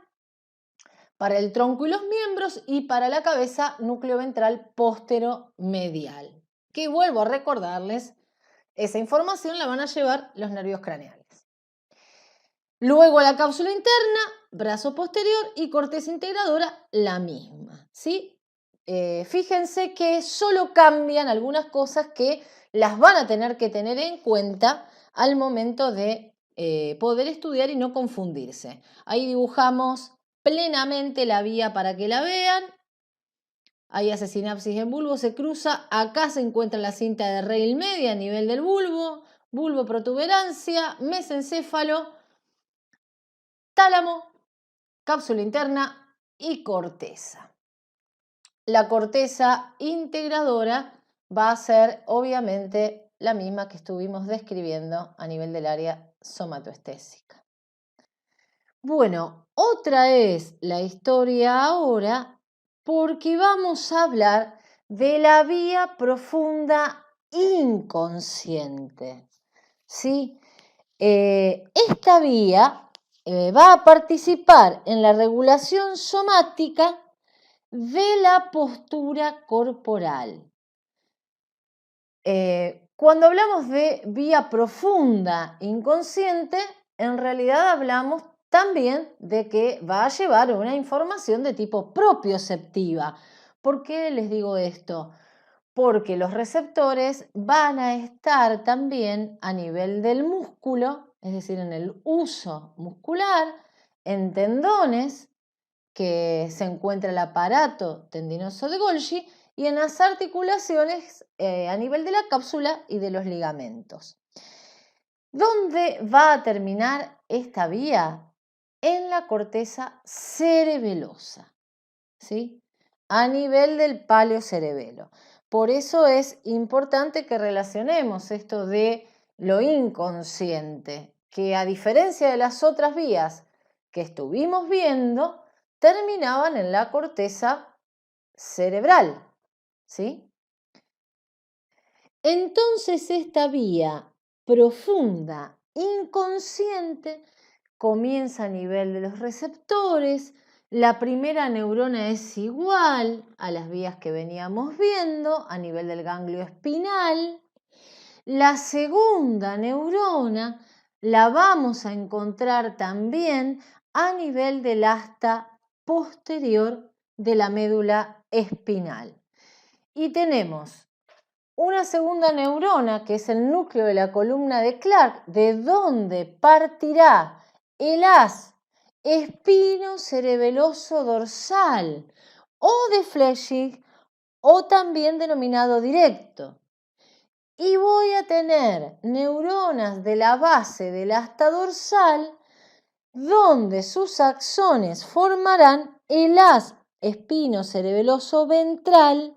para el tronco y los miembros, y para la cabeza, núcleo ventral posteromedial. Que vuelvo a recordarles, esa información la van a llevar los nervios craneales. Luego la cápsula interna, brazo posterior y corteza integradora, la misma, ¿sí? Fíjense que solo cambian algunas cosas que las van a tener que tener en cuenta al momento de poder estudiar y no confundirse. Ahí dibujamos plenamente la vía para que la vean. Ahí hace sinapsis en bulbo, se cruza. Acá se encuentra la cinta de raíl media a nivel del bulbo, bulbo protuberancia, mesencéfalo, tálamo, cápsula interna y corteza. La corteza integradora va a ser obviamente la misma que estuvimos describiendo a nivel del área somatoestésica. Bueno, otra es la historia ahora porque vamos a hablar de la vía profunda inconsciente, ¿sí? Esta vía va a participar en la regulación somática de la postura corporal. Cuando hablamos de vía profunda inconsciente, en realidad hablamos también de que va a llevar una información de tipo propioceptiva. ¿Por qué les digo esto? Porque los receptores van a estar también a nivel del músculo, es decir, en el uso muscular, en tendones, que se encuentra el aparato tendinoso de Golgi, y en las articulaciones a nivel de la cápsula y de los ligamentos. ¿Dónde va a terminar esta vía? En la corteza cerebelosa, ¿sí? A nivel del paleocerebelo. Por eso es importante que relacionemos esto de lo inconsciente, que a diferencia de las otras vías que estuvimos viendo, terminaban en la corteza cerebral, ¿sí? Entonces esta vía profunda, inconsciente, comienza a nivel de los receptores. La primera neurona es igual a las vías que veníamos viendo a nivel del ganglio espinal. La segunda neurona la vamos a encontrar también a nivel del asta posterior de la médula espinal. Y tenemos una segunda neurona, que es el núcleo de la columna de Clark, de donde partirá el haz espinocerebeloso dorsal o de Fleming, o también denominado directo. Y voy a tener neuronas de la base del asta dorsal, donde sus axones formarán el haz espinocerebeloso ventral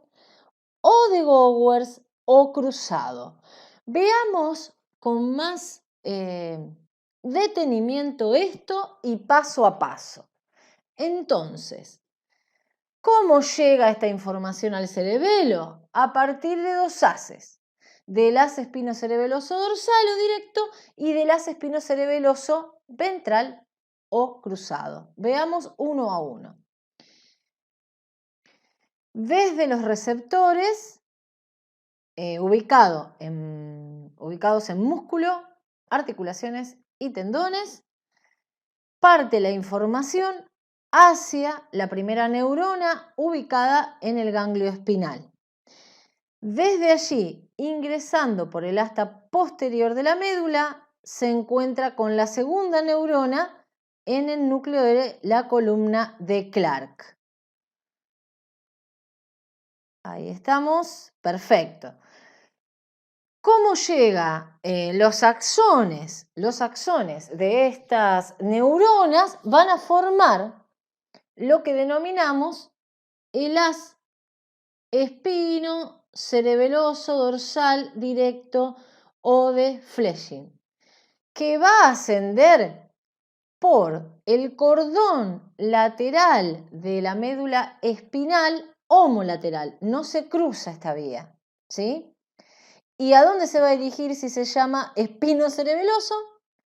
o de Gowers o cruzado. Veamos con más detenimiento esto y paso a paso. Entonces, ¿cómo llega esta información al cerebelo? A partir de dos haces, del haz espinocerebeloso dorsal o directo y del haz espinocerebeloso ventral o cruzado. Veamos uno a uno. Desde los receptores ubicados en músculo, articulaciones y tendones, parte la información hacia la primera neurona ubicada en el ganglio espinal. Desde allí, ingresando por el asta posterior de la médula, se encuentra con la segunda neurona en el núcleo de la columna de Clark. Ahí estamos, perfecto. ¿Cómo llega los axones? Los axones de estas neuronas van a formar lo que denominamos el haz espinocerebeloso dorsal directo o de Fleming, que va a ascender por el cordón lateral de la médula espinal homolateral. No se cruza esta vía, ¿sí? ¿Y a dónde se va a dirigir si se llama espinocerebeloso?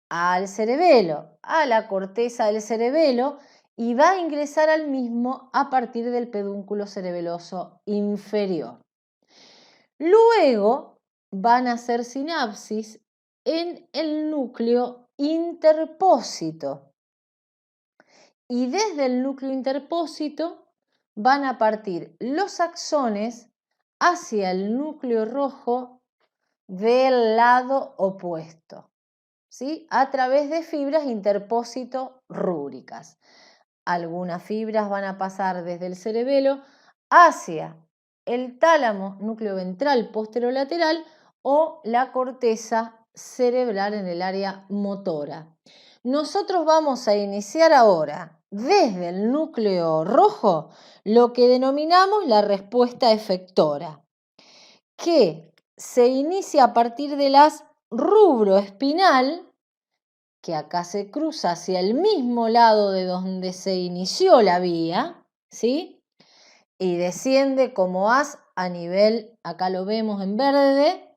Al cerebelo, a la corteza del cerebelo, y va a ingresar al mismo a partir del pedúnculo cerebeloso inferior. Luego van a hacer sinapsis en el núcleo interpósito. Y desde el núcleo interpósito van a partir los axones hacia el núcleo rojo del lado opuesto, ¿sí? A través de fibras interpósito-rúbricas. Algunas fibras van a pasar desde el cerebelo hacia el tálamo, núcleo ventral posterolateral, o la corteza cerebral en el área motora. Nosotros vamos a iniciar ahora desde el núcleo rojo lo que denominamos la respuesta efectora, que se inicia a partir del haz rubroespinal, que acá se cruza hacia el mismo lado de donde se inició la vía, ¿sí? Y desciende como haz a nivel, acá lo vemos en verde,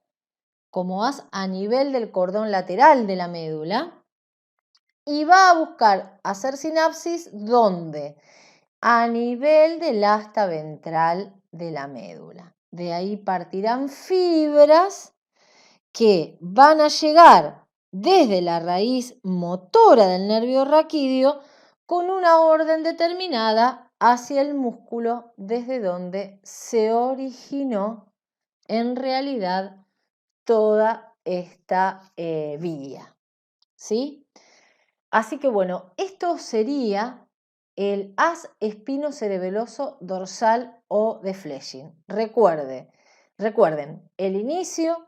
como haz a nivel del cordón lateral de la médula, y va a buscar hacer sinapsis ¿dónde? A nivel del asta ventral de la médula. De ahí partirán fibras que van a llegar desde la raíz motora del nervio raquídeo con una orden determinada hacia el músculo desde donde se originó en realidad toda esta vía, ¿sí? Así que bueno, esto sería el haz espinocerebeloso dorsal o de Fleming. Recuerden, el inicio,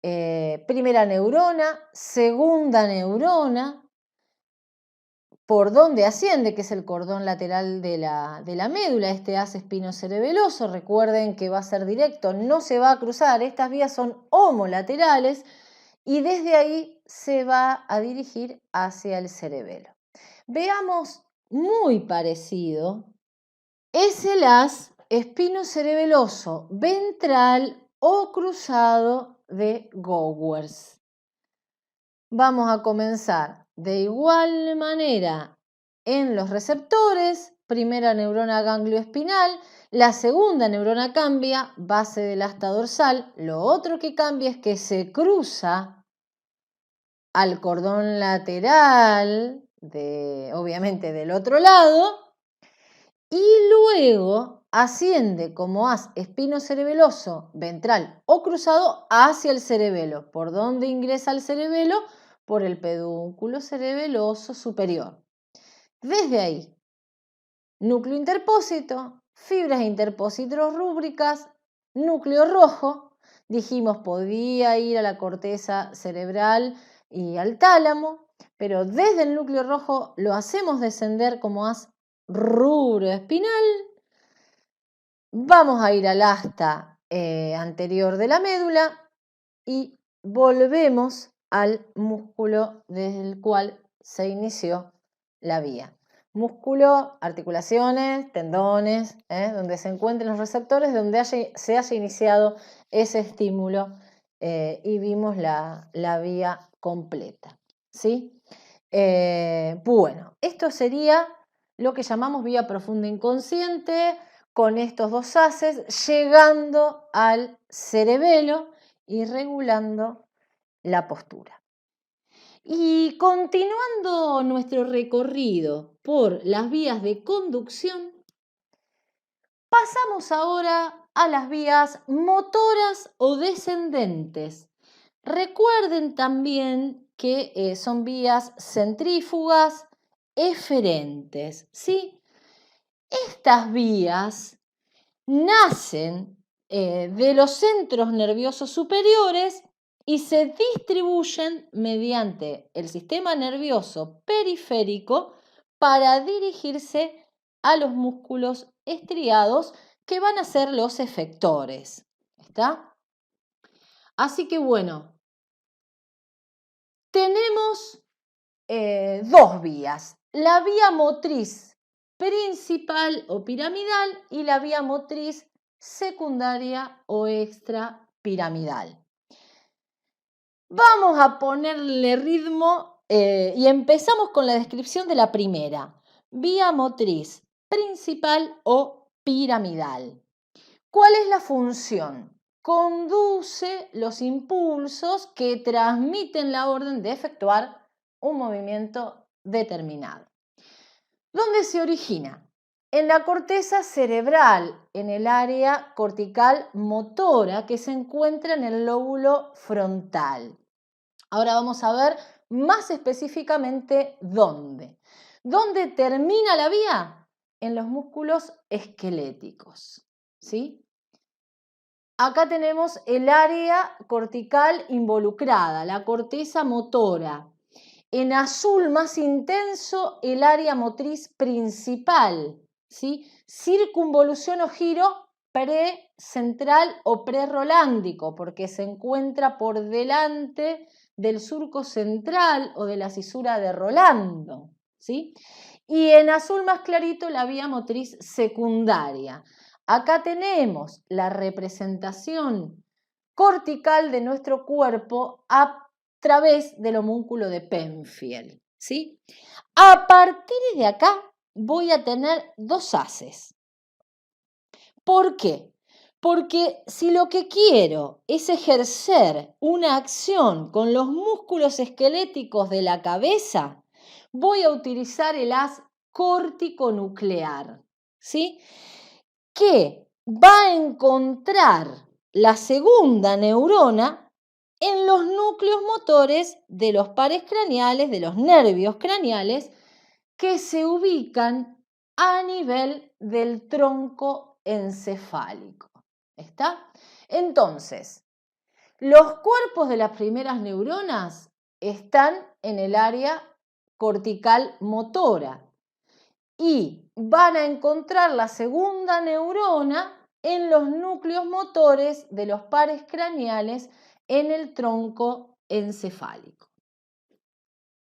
primera neurona, segunda neurona, por donde asciende, que es el cordón lateral de la médula, este haz espinocerebeloso. Recuerden que va a ser directo, no se va a cruzar, estas vías son homolaterales y desde ahí se va a dirigir hacia el cerebelo. Veamos muy parecido, es el haz espinocerebeloso ventral o cruzado de Gowers. Vamos a comenzar de igual manera en los receptores. Primera neurona ganglio espinal, la segunda neurona cambia, base del asta dorsal. Lo otro que cambia es que se cruza al cordón lateral, obviamente del otro lado, y luego asciende como haz espinocerebeloso ventral o cruzado hacia el cerebelo. ¿Por dónde ingresa al cerebelo? Por el pedúnculo cerebeloso superior. Desde ahí, núcleo interpósito, fibras interpósitos rúbricas, núcleo rojo. Dijimos, podía ir a la corteza cerebral y al tálamo, pero desde el núcleo rojo lo hacemos descender como haz rubro espinal. Vamos a ir al asta anterior de la médula y volvemos al músculo desde el cual se inició la vía. Músculo, articulaciones, tendones, donde se encuentren los receptores, donde se haya iniciado ese estímulo y vimos la vía completa. ¿Sí? Bueno, esto sería lo que llamamos vía profunda inconsciente, con estos dos haces, llegando al cerebelo y regulando la postura. Y continuando nuestro recorrido por las vías de conducción, pasamos ahora a las vías motoras o descendentes. Recuerden también que son vías centrífugas eferentes, ¿sí? Estas vías nacen de los centros nerviosos superiores y se distribuyen mediante el sistema nervioso periférico para dirigirse a los músculos estriados que van a ser los efectores. ¿Está? Así que bueno, tenemos dos vías. La vía motriz principal o piramidal y la vía motriz secundaria o extrapiramidal. Vamos a ponerle ritmo y empezamos con la descripción de la primera. Vía motriz principal o piramidal. ¿Cuál es la función? Conduce los impulsos que transmiten la orden de efectuar un movimiento determinado. ¿Dónde se origina? En la corteza cerebral, en el área cortical motora que se encuentra en el lóbulo frontal. Ahora vamos a ver más específicamente dónde. ¿Dónde termina la vía? En los músculos esqueléticos, ¿sí? Acá tenemos el área cortical involucrada, la corteza motora. En azul más intenso, el área motriz principal, ¿sí? Circunvolución o giro precentral o prerolándico, porque se encuentra por delante del surco central o de la cisura de Rolando, ¿sí? Y en azul más clarito, la vía motriz secundaria. Acá tenemos la representación cortical de nuestro cuerpo a través del homúnculo de Penfield, ¿sí? A partir de acá voy a tener dos haces. ¿Por qué? Porque si lo que quiero es ejercer una acción con los músculos esqueléticos de la cabeza, voy a utilizar el haz corticonuclear, ¿sí? Que va a encontrar la segunda neurona en los núcleos motores de los pares craneales, de los nervios craneales, que se ubican a nivel del tronco encefálico. ¿Está? Entonces, los cuerpos de las primeras neuronas están en el área cortical motora y van a encontrar la segunda neurona en los núcleos motores de los pares craneales en el tronco encefálico.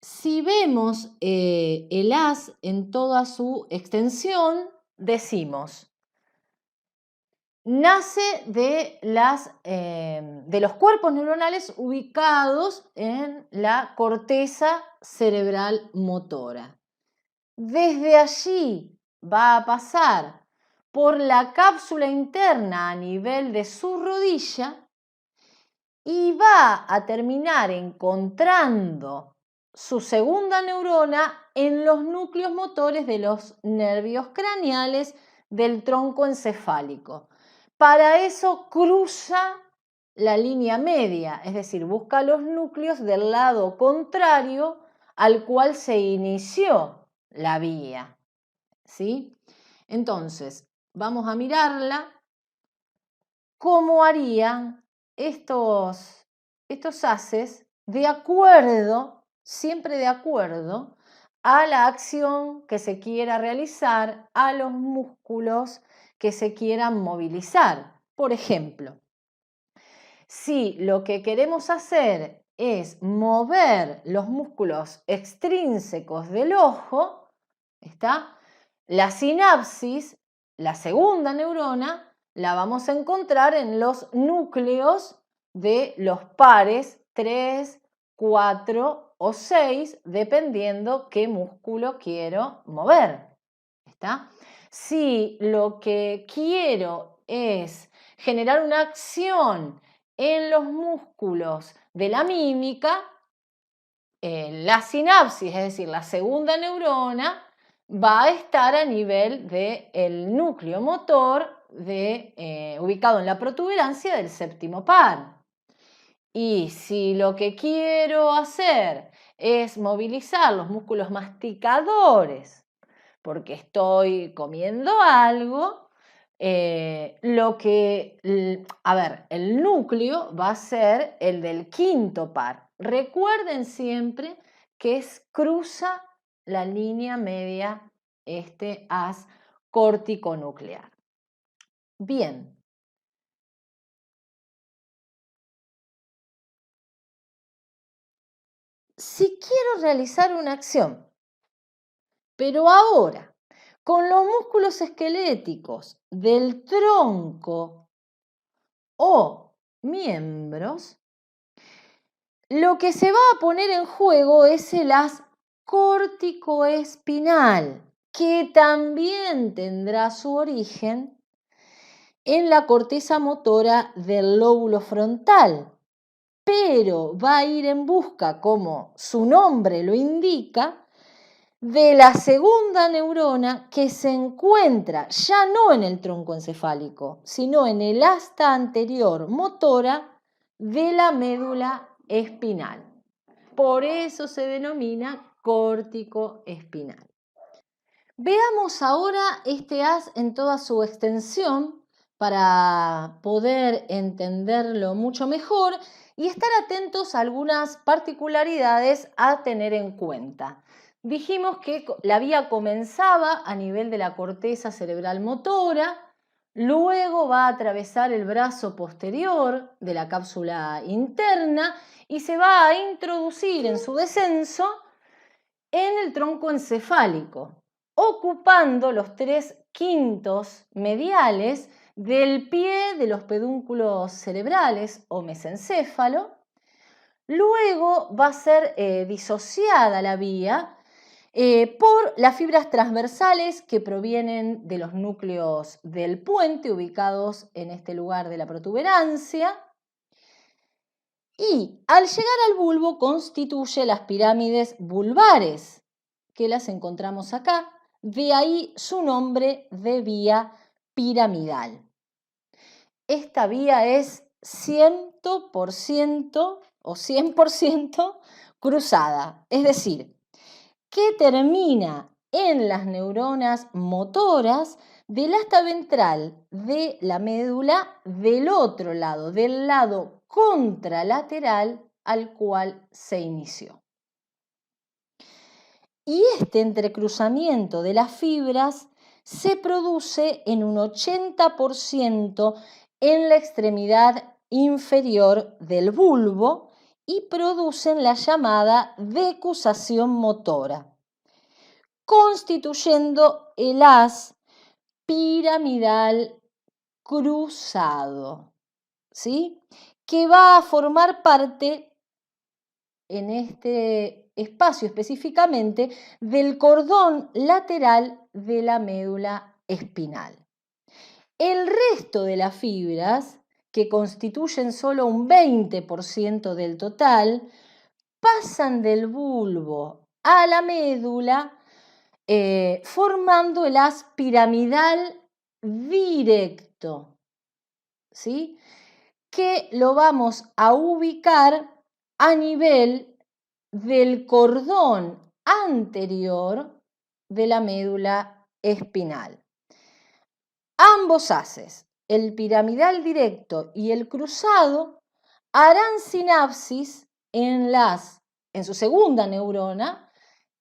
Si vemos el haz en toda su extensión, decimos nace de los cuerpos neuronales ubicados en la corteza cerebral motora. Desde allí va a pasar por la cápsula interna a nivel de su rodilla y va a terminar encontrando su segunda neurona en los núcleos motores de los nervios craneales del tronco encefálico. Para eso cruza la línea media, es decir, busca los núcleos del lado contrario al cual se inició la vía. ¿Sí? Entonces, vamos a mirarla. ¿Cómo harían estos haces de acuerdo, siempre de acuerdo, a la acción que se quiera realizar, a los músculos que se quieran movilizar? Por ejemplo, si lo que queremos hacer es mover los músculos extrínsecos del ojo, ¿está? La sinapsis, la segunda neurona, la vamos a encontrar en los núcleos de los pares 3, 4 o 6, dependiendo qué músculo quiero mover. ¿Está? Si lo que quiero es generar una acción en los músculos de la mímica, la sinapsis, es decir, la segunda neurona, va a estar a nivel del núcleo motor ubicado en la protuberancia del séptimo par. Y si lo que quiero hacer es movilizar los músculos masticadores, porque estoy comiendo algo, el núcleo va a ser el del quinto par. Recuerden siempre que cruza la línea media este haz corticonuclear. Bien. Si quiero realizar una acción, pero ahora con los músculos esqueléticos del tronco o miembros, lo que se va a poner en juego es el haz corticoespinal, que también tendrá su origen en la corteza motora del lóbulo frontal, pero va a ir en busca, como su nombre lo indica, de la segunda neurona que se encuentra ya no en el tronco encefálico, sino en el asta anterior motora de la médula espinal. Por eso se denomina corticoespinal. Veamos ahora este haz en toda su extensión para poder entenderlo mucho mejor y estar atentos a algunas particularidades a tener en cuenta. Dijimos que la vía comenzaba a nivel de la corteza cerebral motora, luego va a atravesar el brazo posterior de la cápsula interna y se va a introducir en su descenso en el tronco encefálico, ocupando los 3/5 mediales del pie de los pedúnculos cerebrales o mesencéfalo. Luego va a ser disociada la vía por las fibras transversales que provienen de los núcleos del puente ubicados en este lugar de la protuberancia. Y al llegar al bulbo constituye las pirámides vulvares, que las encontramos acá, de ahí su nombre de vía piramidal. Esta vía es 100% o 100% cruzada, es decir, que termina en las neuronas motoras del asta ventral de la médula del otro lado, del lado contralateral al cual se inició. Y este entrecruzamiento de las fibras se produce en un 80% en la extremidad inferior del bulbo y producen la llamada decusación motora, constituyendo el haz piramidal cruzado, ¿sí? Que va a formar parte en este espacio específicamente del cordón lateral de la médula espinal. El resto de las fibras, que constituyen solo un 20% del total, pasan del bulbo a la médula formando el haz piramidal directo, ¿sí? Que lo vamos a ubicar a nivel del cordón anterior de la médula espinal. Ambos haces, el piramidal directo y el cruzado, harán sinapsis en su segunda neurona,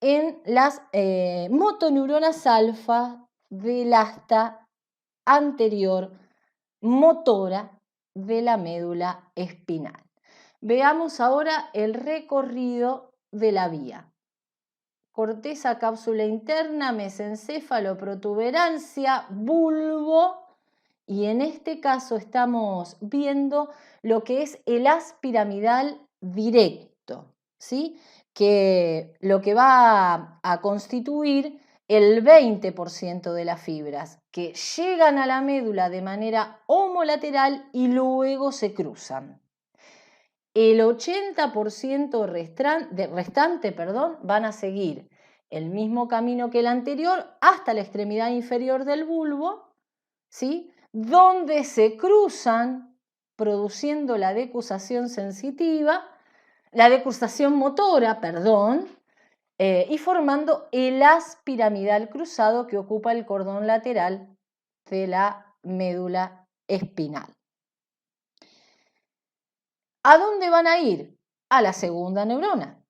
en las motoneuronas alfa del asta anterior motora de la médula espinal. Veamos ahora el recorrido de la vía. Corteza, cápsula interna, mesencéfalo, protuberancia, bulbo, y en este caso estamos viendo lo que es el haz piramidal directo, ¿sí? Que lo que va a constituir el 20% de las fibras que llegan a la médula de manera homolateral y luego se cruzan. El 80% restante van a seguir el mismo camino que el anterior hasta la extremidad inferior del bulbo, ¿sí? Donde se cruzan produciendo la decusación motora, y formando el haz piramidal cruzado que ocupa el cordón lateral de la médula espinal. ¿A dónde van a ir? A la segunda neurona,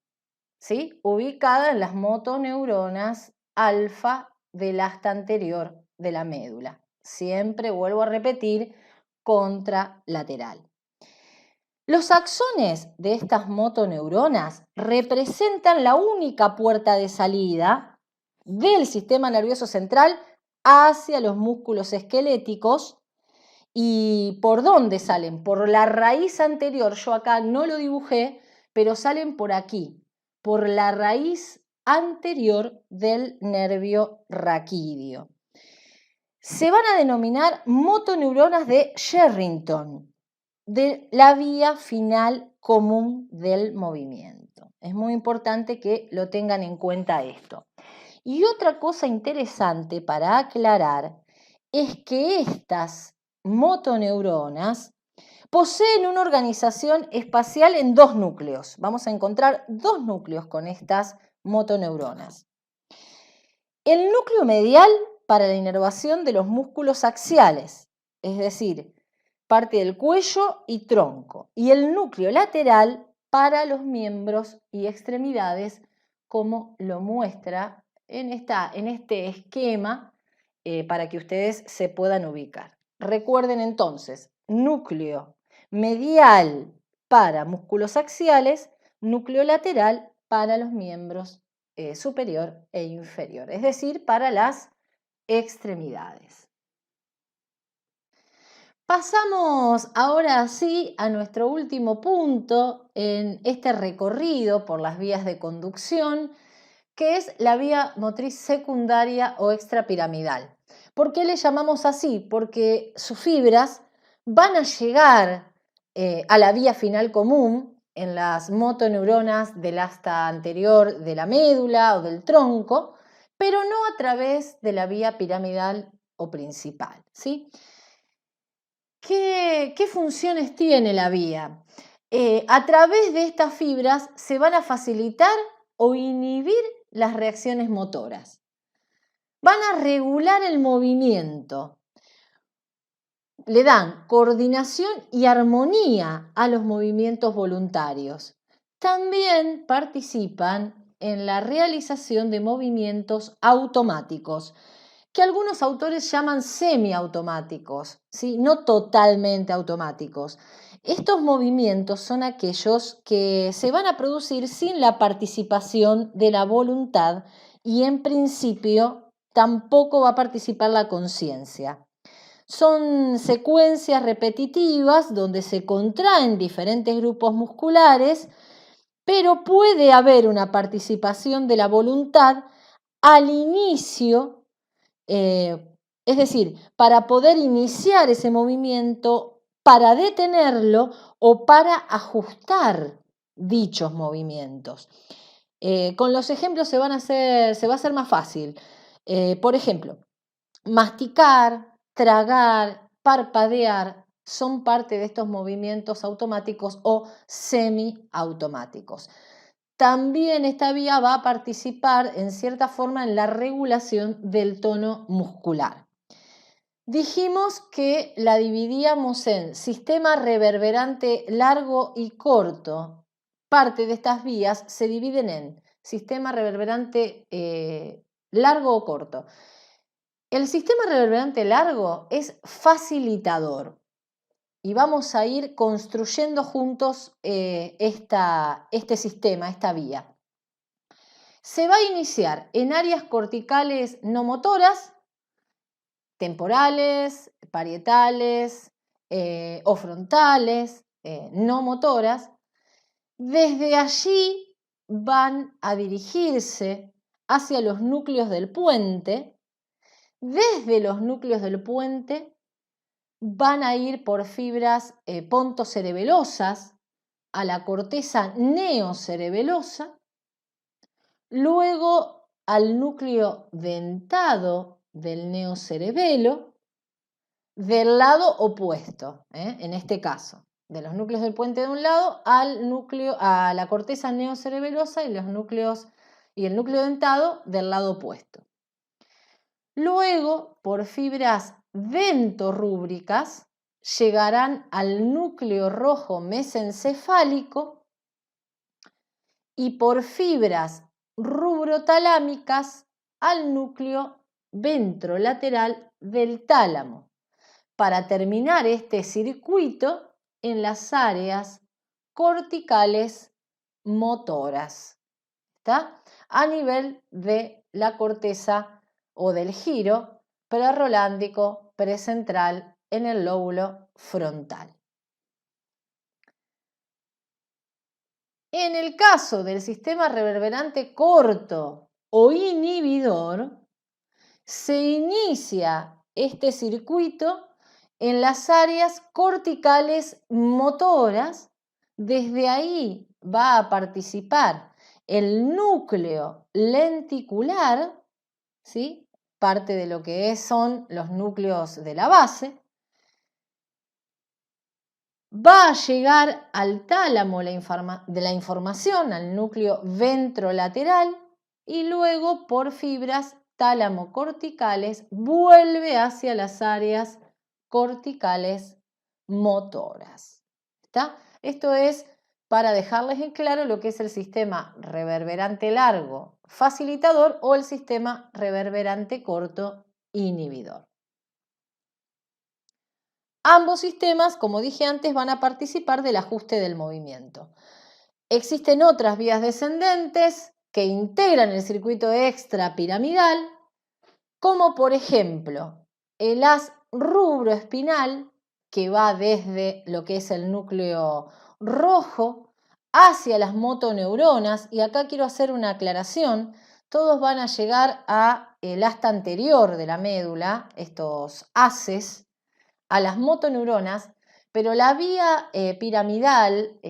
¿sí? Ubicada en las motoneuronas alfa del asta anterior de la médula. Siempre, vuelvo a repetir, contralateral. Los axones de estas motoneuronas representan la única puerta de salida del sistema nervioso central hacia los músculos esqueléticos. ¿Y por dónde salen? Por la raíz anterior, yo acá no lo dibujé, pero salen por aquí, por la raíz anterior del nervio raquídeo. Se van a denominar motoneuronas de Sherrington, de la vía final común del movimiento. Es muy importante que lo tengan en cuenta esto. Y otra cosa interesante para aclarar es que estas motoneuronas poseen una organización espacial en dos núcleos. Vamos a encontrar dos núcleos con estas motoneuronas. El núcleo medial para la inervación de los músculos axiales, es decir, parte del cuello y tronco, y el núcleo lateral para los miembros y extremidades, como lo muestra en este esquema para que ustedes se puedan ubicar. Recuerden entonces, núcleo medial para músculos axiales, núcleo lateral para los miembros superior e inferior, es decir, para las extremidades. Pasamos ahora sí a nuestro último punto en este recorrido por las vías de conducción, que es la vía motriz secundaria o extrapiramidal. ¿Por qué le llamamos así? Porque sus fibras van a llegar a la vía final común en las motoneuronas del asta anterior de la médula o del tronco, pero no a través de la vía piramidal o principal, ¿sí? ¿Qué funciones tiene la vía? A través de estas fibras se van a facilitar o inhibir las reacciones motoras. Van a regular el movimiento. Le dan coordinación y armonía a los movimientos voluntarios. También participan en la realización de movimientos automáticos, que algunos autores llaman semiautomáticos, ¿sí? No totalmente automáticos. Estos movimientos son aquellos que se van a producir sin la participación de la voluntad y en principio tampoco va a participar la conciencia. Son secuencias repetitivas donde se contraen diferentes grupos musculares, pero puede haber una participación de la voluntad al inicio, es decir, para poder iniciar ese movimiento, para detenerlo o para ajustar dichos movimientos. Con los ejemplos se va a hacer más fácil. Por ejemplo, masticar, tragar, parpadear son parte de estos movimientos automáticos o semiautomáticos. También esta vía va a participar en cierta forma en la regulación del tono muscular. Dijimos que la dividíamos en sistema reverberante largo y corto. Parte de estas vías se dividen en sistema reverberante largo o corto. El sistema reverberante largo es facilitador y vamos a ir construyendo juntos este sistema, esta vía. Se va a iniciar en áreas corticales no motoras, temporales, parietales o frontales, no motoras. Desde allí van a dirigirse hacia los núcleos del puente. Desde los núcleos del puente van a ir por fibras pontocerebelosas a la corteza neocerebelosa, luego al núcleo dentado del neocerebelo, del lado opuesto, en este caso, de los núcleos del puente de un lado a la corteza neocerebelosa y el núcleo dentado del lado opuesto. Luego, por fibras ventorrúbricas, llegarán al núcleo rojo mesencefálico y por fibras rubrotalámicas al núcleo ventrolateral del tálamo, para terminar este circuito en las áreas corticales motoras, ¿está? A nivel de la corteza o del giro prerrolándico precentral en el lóbulo frontal. En el caso del sistema reverberante corto o inhibidor, se inicia este circuito en las áreas corticales motoras. Desde ahí va a participar el núcleo lenticular, ¿sí? Parte de lo que son los núcleos de la base. Va a llegar al tálamo de la información, al núcleo ventrolateral, y luego por fibras tálamo-corticales vuelve hacia las áreas corticales motoras. ¿Está? Esto es para dejarles en claro lo que es el sistema reverberante largo facilitador o el sistema reverberante corto inhibidor. Ambos sistemas, como dije antes, van a participar del ajuste del movimiento. Existen otras vías descendentes que integran el circuito extrapiramidal, como por ejemplo el haz rubroespinal, que va desde lo que es el núcleo rojo hacia las motoneuronas, y acá quiero hacer una aclaración. Todos van a llegar al asta anterior de la médula, estos haces, a las motoneuronas, pero la vía piramidal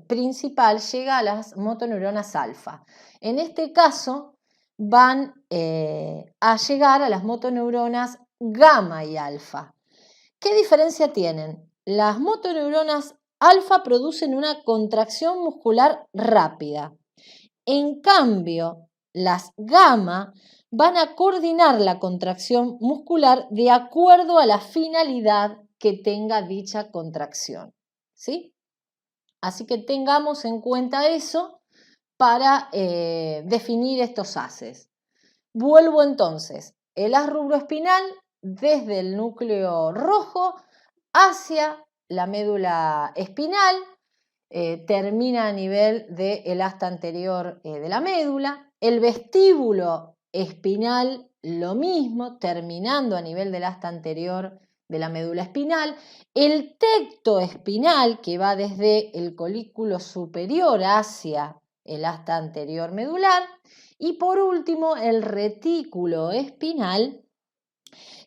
principal llega a las motoneuronas alfa. En este caso van a llegar a las motoneuronas gamma y alfa. ¿Qué diferencia tienen? Las motoneuronas alfa producen una contracción muscular rápida. En cambio, las gamma van a coordinar la contracción muscular de acuerdo a la finalidad que tenga dicha contracción, ¿sí? Así que tengamos en cuenta eso para definir estos haces. Vuelvo entonces, el haz rubroespinal desde el núcleo rojo hacia la médula espinal, termina a nivel del asta anterior de la médula. El vestíbulo espinal, lo mismo, terminando a nivel del asta anterior de la médula espinal, el tecto espinal, que va desde el colículo superior hacia el asta anterior medular, y por último el retículo espinal,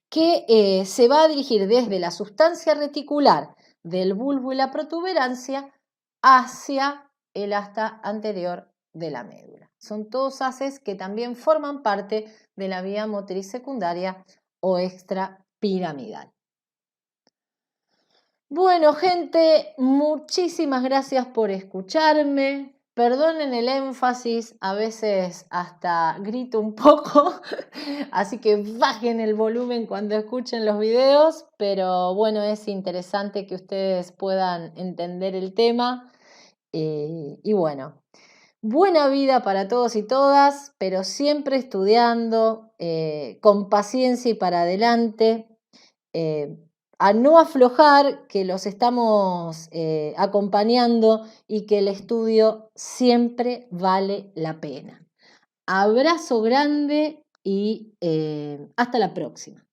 que se va a dirigir desde la sustancia reticular del bulbo y la protuberancia hacia el asta anterior de la médula. Son todos haces que también forman parte de la vía motriz secundaria o extrapiramidal. Bueno, gente, muchísimas gracias por escucharme. Perdonen el énfasis, a veces hasta grito un poco, así que bajen el volumen cuando escuchen los videos, pero bueno, es interesante que ustedes puedan entender el tema. Y bueno, buena vida para todos y todas, pero siempre estudiando, con paciencia y para adelante. A no aflojar, que los estamos acompañando y que el estudio siempre vale la pena. Abrazo grande y hasta la próxima.